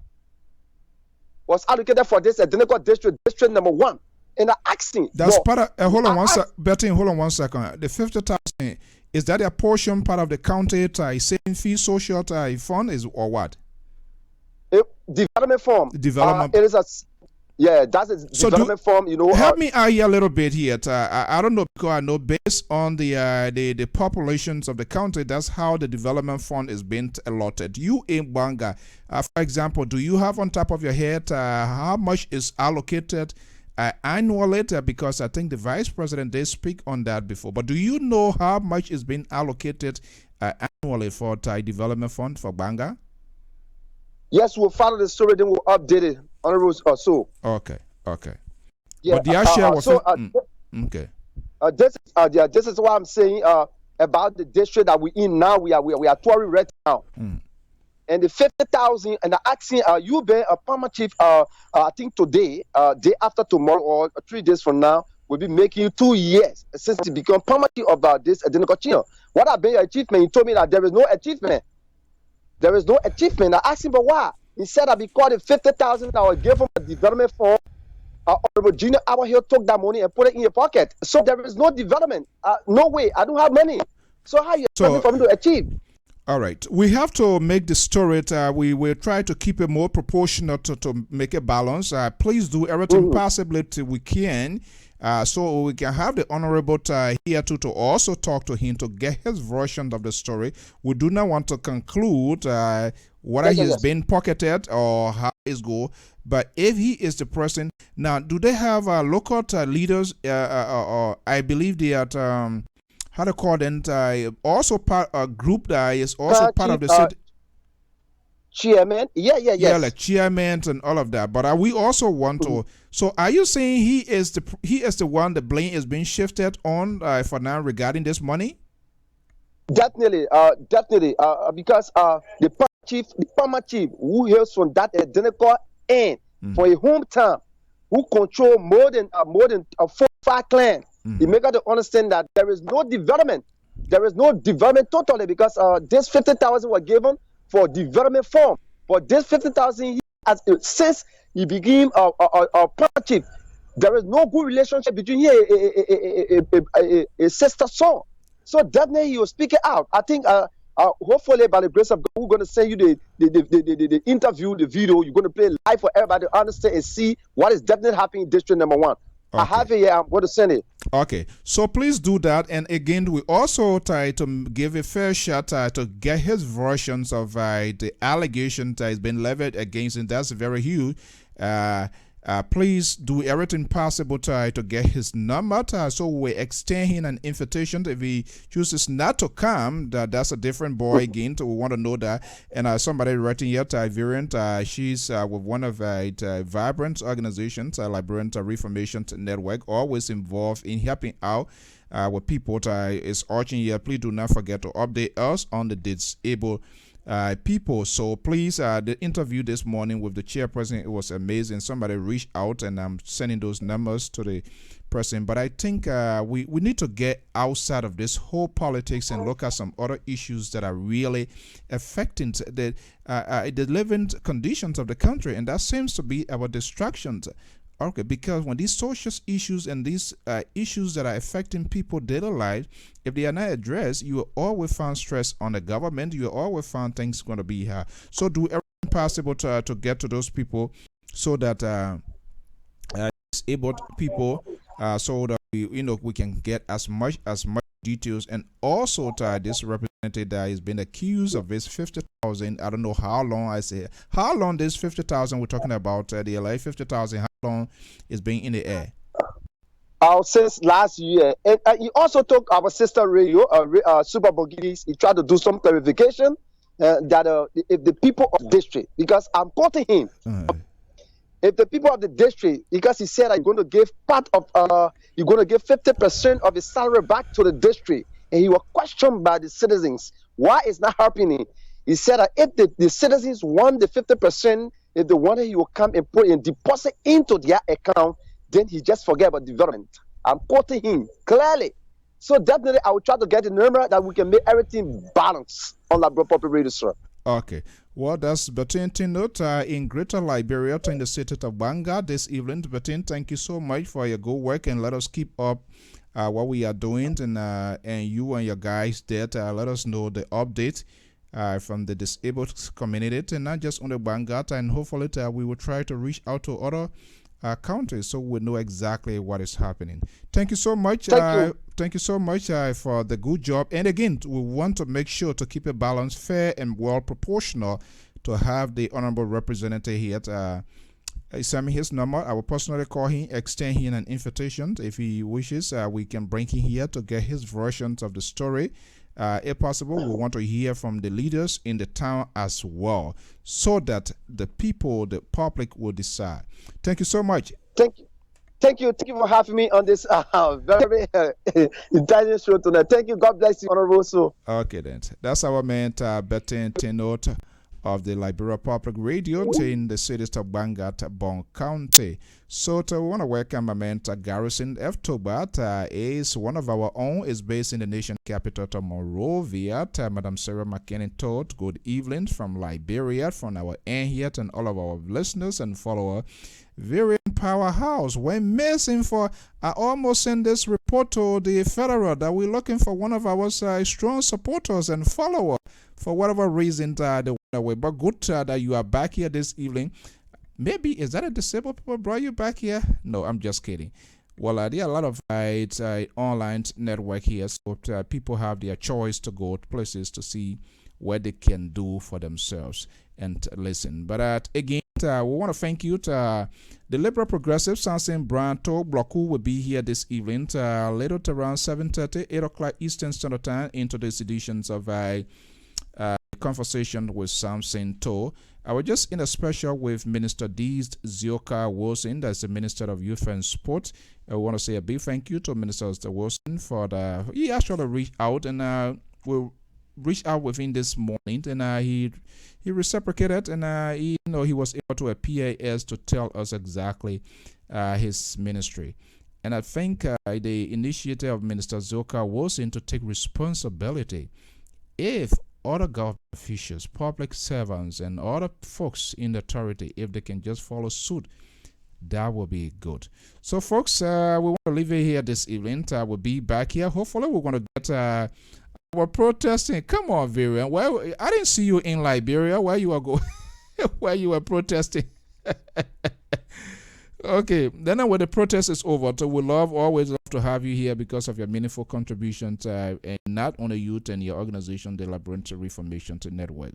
was allocated for this Deneko district number 1. And I'm asking. That's part of. Hold on one second. Betty, hold on 1 second. The 50,000, is that a portion part of the county saving fee social fund is or what? Development fund. Development. It is a. Yeah, that's a development form, you know. Help me out here a little bit here. I don't know, because I know based on the populations of the county, that's how the development fund is being allotted. You in Banga, for example, do you have on top of your head how much is allocated annually? Because I think the vice president did speak on that before. But do you know how much is being allocated annually for development fund for Banga? Yes, we'll follow the story, then we'll update it on the rules or so. Okay. Yeah, but the share was okay. This is what I'm saying about the district that we're in now. We are touring right now. And the 50,000, and the asking you be a Pama chief. I think today, day after tomorrow, or 3 days from now, will be making 2 years since he become Pama chief of this Adenikochino. What have been your achievement? He told me that there is no achievement. There is no achievement. I asked him, but why? He said that because the 50,000 that was given for development fund, Honorable Junior Abahill took that money and put it in your pocket. So there is no development. No way. I don't have money. So how you expect for me to achieve? All right. We have to make the story. We will try to keep it more proportionate to make a balance. Please do everything possibly we can. So we can have the honorable here to also talk to him to get his version of the story. We do not want to conclude whether he has been pocketed or how it's go. But if he is the person, now do they have local leaders? Or I believe they are how to call them? Also part a group that is also part of the city. chairman. Yeah, like chairman and all of that. But we also want to. So, are you saying he is the one the blame is being shifted on for now regarding this money? Definitely, because the former chief who hails from that identical end for a hometown, who control more than 4-5 clans, he make us to understand that there is no development. There is no development totally, because this 50,000 were given for development form. But this 50,000 since he became a chief, there is no good relationship between here a sister son. So definitely he was speaking out. I think hopefully by the grace of God, we're going to send you the interview, the video. You're going to play live for everybody to understand and see what is definitely happening in District Number 1. Okay. I have it here. I'm going to send it. Okay. So please do that. And again, we also try to give a fair shot to get his versions of the allegation that has been levied against him. That's very huge. Please do everything possible to get his number. So we extend him an invitation. If he chooses not to come, that's a different boy again. So we want to know that. And somebody writing here, Variant, she's with one of Vibrant organizations, Liberian Reformation Network, always involved in helping out with people. Is urging here, please do not forget to update us on the disabled people. So please, the interview this morning with the chairperson, it was amazing. Somebody reached out, and I'm sending those numbers to the person. But I think we need to get outside of this whole politics and look at some other issues that are really affecting the living conditions of the country, and that seems to be our distractions. Okay, because when these social issues and these issues that are affecting people's daily life, if they are not addressed, you will always find stress on the government. You will always find things going to be hard. So do everything possible to get to those people, so that disabled people, so that we can get as much details. And also this representative that has been accused of this 50,000. I don't know how long this 50,000 we're talking about, the LA 50,000, how long is being in the air? Since last year. And he also took our sister radio, Super Bogidis. He tried to do some clarification that if the people of the district, because I'm quoting him, if the people of the district, because he said you're going to give 50% of his salary back to the district, and he was questioned by the citizens why it's not happening. He said that if the citizens want the 50%, if they wanted, he will come and put and deposit into their account, then he just forget about development. I'm quoting him clearly. So definitely I will try to get the number that we can make everything balanced on that proper radio, sir. Okay. Well, that's Bertin Tinot in Greater Liberia in the city of Banga this evening. Bertin, thank you so much for your good work, and let us keep up what we are doing, and you and your guys there let us know the update from the disabled community, and not just on the Banga, and hopefully we will try to reach out to other counties so we know exactly what is happening. Thank you so much. Thank you so much for the good job. And again, we want to make sure to keep it balanced, fair, and well proportional to have the honorable representative here. He sent me his number. I will personally call him, extend him an invitation. If he wishes, we can bring him here to get his versions of the story. If possible, we want to hear from the leaders in the town as well, so that the people, the public, will decide. Thank you so much. Thank you for having me on this very intelligent show tonight. Thank you. God bless you, Honorable. So. Okay, then. That's our man, Bertin Tinot of the Liberia Public Radio in the city of Bangat, Bon County. So we want to welcome my man, Garrison F. Tobat, is one of our own, is based in the nation capital of Monrovia. Madam Sarah McKinnon told, good evening from Liberia, from our end here, and all of our listeners and followers. Very powerhouse. We're missing for. I almost sent this report to the federal that we're looking for one of our strong supporters and followers. For whatever reason, they went away. But good that you are back here this evening. Maybe, is that a disabled people brought you back here? No, I'm just kidding. Well, there are a lot of online network here, so people have their choice to go to places to see what they can do for themselves and listen. But again, we want to thank you to the Liberal Progressive Sansin Branto Bloku will be here this evening later at around 7:30, 8 o'clock Eastern Standard Time into the editions of conversation with Samson To. I was just in a special with Minister Dees Zioka Wilson, that's the Minister of Youth and Sport. I want to say a big thank you to Minister Wilson for he actually reached out and will reach out with him this morning, and he reciprocated, and he was able to appear as to tell us exactly his ministry. And I think the initiative of Minister Zioka Wilson to take responsibility. If other government officials, public servants, and other folks in the authority, if they can just follow suit, that will be good. So, folks, we want to leave it here this evening. We'll be back here. Hopefully, we're going to get our protesting. Come on, Varian. Well, I didn't see you in Liberia where you were where you were protesting. Okay, then when the protest is over, so we always love to have you here because of your meaningful contributions, and not only youth and your organization, the Liberian Reformation Network.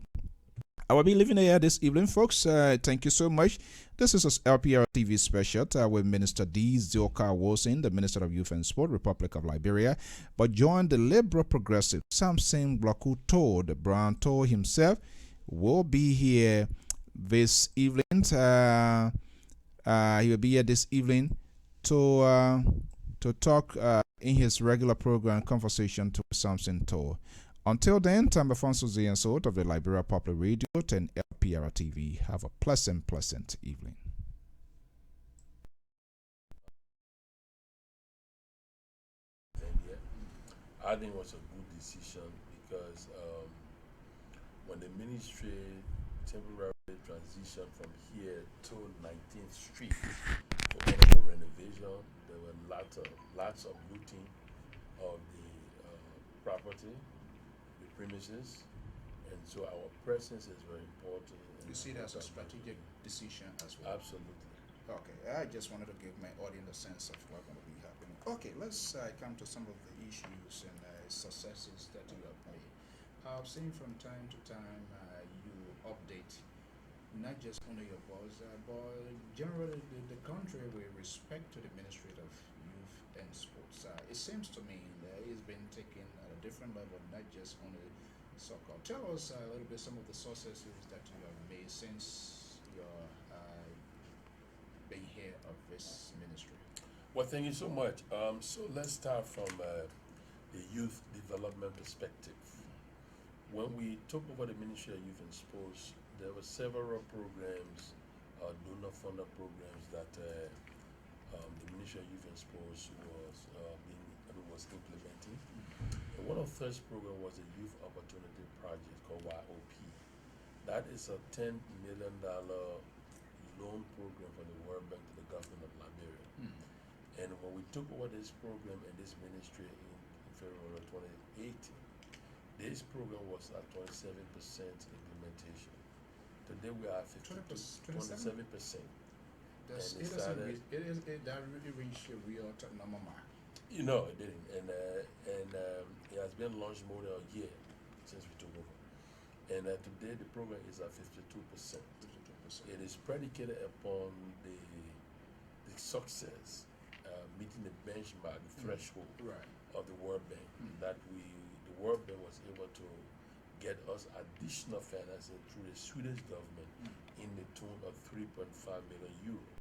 I will be leaving here this evening, folks. Thank you so much. This is a LPR TV special with Minister Dees Zioka Wilson, the Minister of Youth and Sport, Republic of Liberia. But join the liberal progressive Samson Bloku To, the Brown To himself, will be here this evening. He will be here this evening to talk in his regular program conversation to Samson To. Until then, I'm Alfonso Ziansot of the Liberia Popular Radio and LPR TV. Have a pleasant evening. I think it was a good decision because when the ministry temporarily transitioned from here to 19th Street for honorable renovation, there were lots of looting of the property, the premises, and so our presence is very important. You see that as a strategic decision as well? Absolutely. Okay, I just wanted to give my audience a sense of what's going to be happening. Okay, let's come to some of the issues and successes that you have made. I've seen from time to time you update not just only your boss, but generally the country with respect to the Ministry of Youth and Sports. It seems to me that it's been taken at a different level, not just only soccer. Tell us a little bit some of the successes that you have made since your being here of this ministry. Well, thank you so much. So let's start from the youth development perspective. When we took over the Ministry of Youth and Sports, there were several programs, donor-funded programs that the Ministry of Youth and Sports was implementing. And one of the first programs was a Youth Opportunity Project called YOP. That is a $10 million loan program from the World Bank to the government of Liberia. And when we took over this program and this ministry in February of 2018, this program was at 27% implementation. Today we are at 27%. That really reached a real number mark. You know, it didn't. And it has been launched more than a year since we took over. And today the program is at 52%. It is predicated upon the success, meeting the benchmark, the threshold of the World Bank, that the World Bank was able to get us additional financing through the Swedish government in the tune of 3.5 million euros.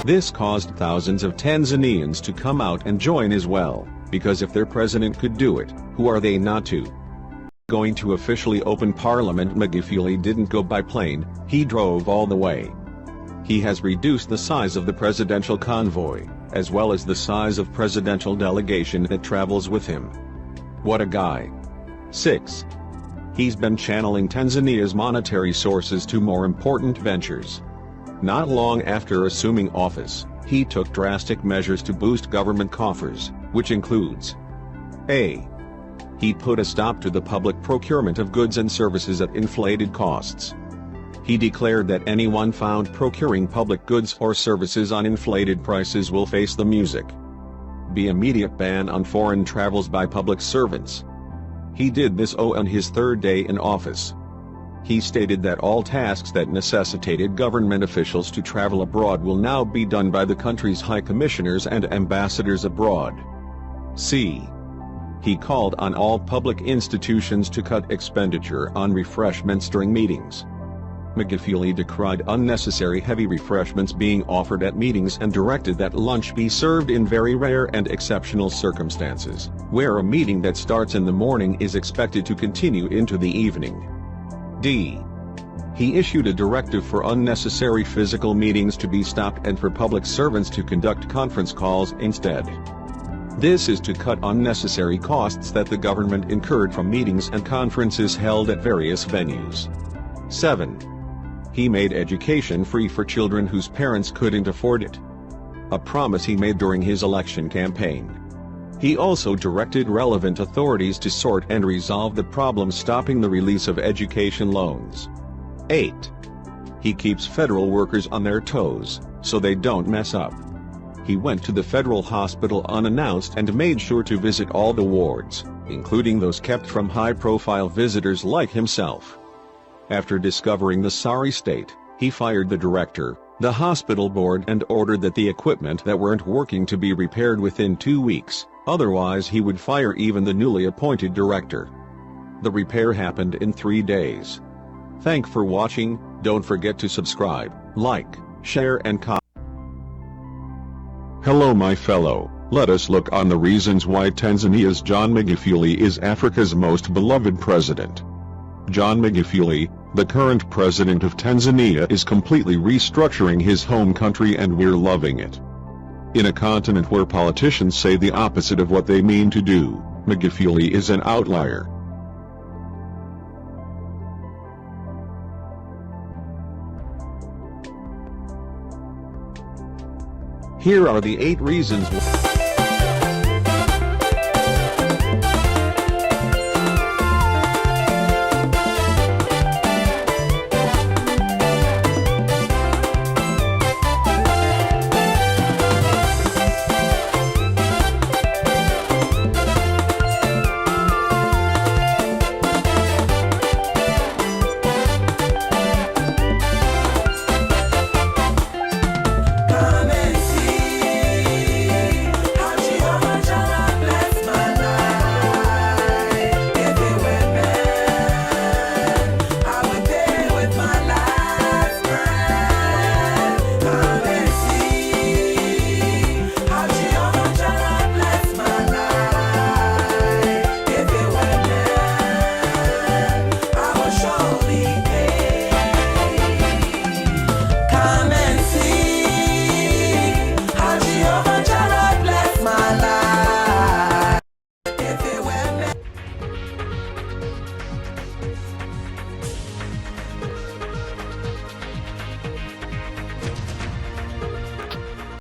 This caused thousands of Tanzanians to come out and join as well, because if their president could do it, who are they not to? Going to officially open Parliament, Magufuli didn't go by plane, he drove all the way. He has reduced the size of the presidential convoy, as well as the size of presidential delegation that travels with him. What a guy. 6. He's been channeling Tanzania's monetary sources to more important ventures. Not long after assuming office, he took drastic measures to boost government coffers, which includes A. He put a stop to the public procurement of goods and services at inflated costs. He declared that anyone found procuring public goods or services on inflated prices will face the music. Be immediate ban on foreign travels by public servants. He did this on his third day in office. He stated that all tasks that necessitated government officials to travel abroad will now be done by the country's high commissioners and ambassadors abroad. C. He called on all public institutions to cut expenditure on refreshments during meetings. Magufuli decried unnecessary heavy refreshments being offered at meetings and directed that lunch be served in very rare and exceptional circumstances, where a meeting that starts in the morning is expected to continue into the evening. D. He issued a directive for unnecessary physical meetings to be stopped and for public servants to conduct conference calls instead. This is to cut unnecessary costs that the government incurred from meetings and conferences held at various venues. 7. He made education free for children whose parents couldn't afford it. A promise he made during his election campaign. He also directed relevant authorities to sort and resolve the problem stopping the release of education loans. 8. He keeps federal workers on their toes, so they don't mess up. He went to the federal hospital unannounced and made sure to visit all the wards, including those kept from high-profile visitors like himself. After discovering the sorry state, he fired the director, the hospital board, and ordered that the equipment that weren't working to be repaired within 2 weeks, otherwise he would fire even the newly appointed director. The repair happened in 3 days. Thank for watching. Don't forget to subscribe, like, share and comment. Hello my fellow, let us look on the reasons why Tanzania's John Magufuli is Africa's most beloved president. John Magufuli, the current president of Tanzania, is completely restructuring his home country and we're loving it. In a continent where politicians say the opposite of what they mean to do, Magufuli is an outlier. Here are the 8 reasons why.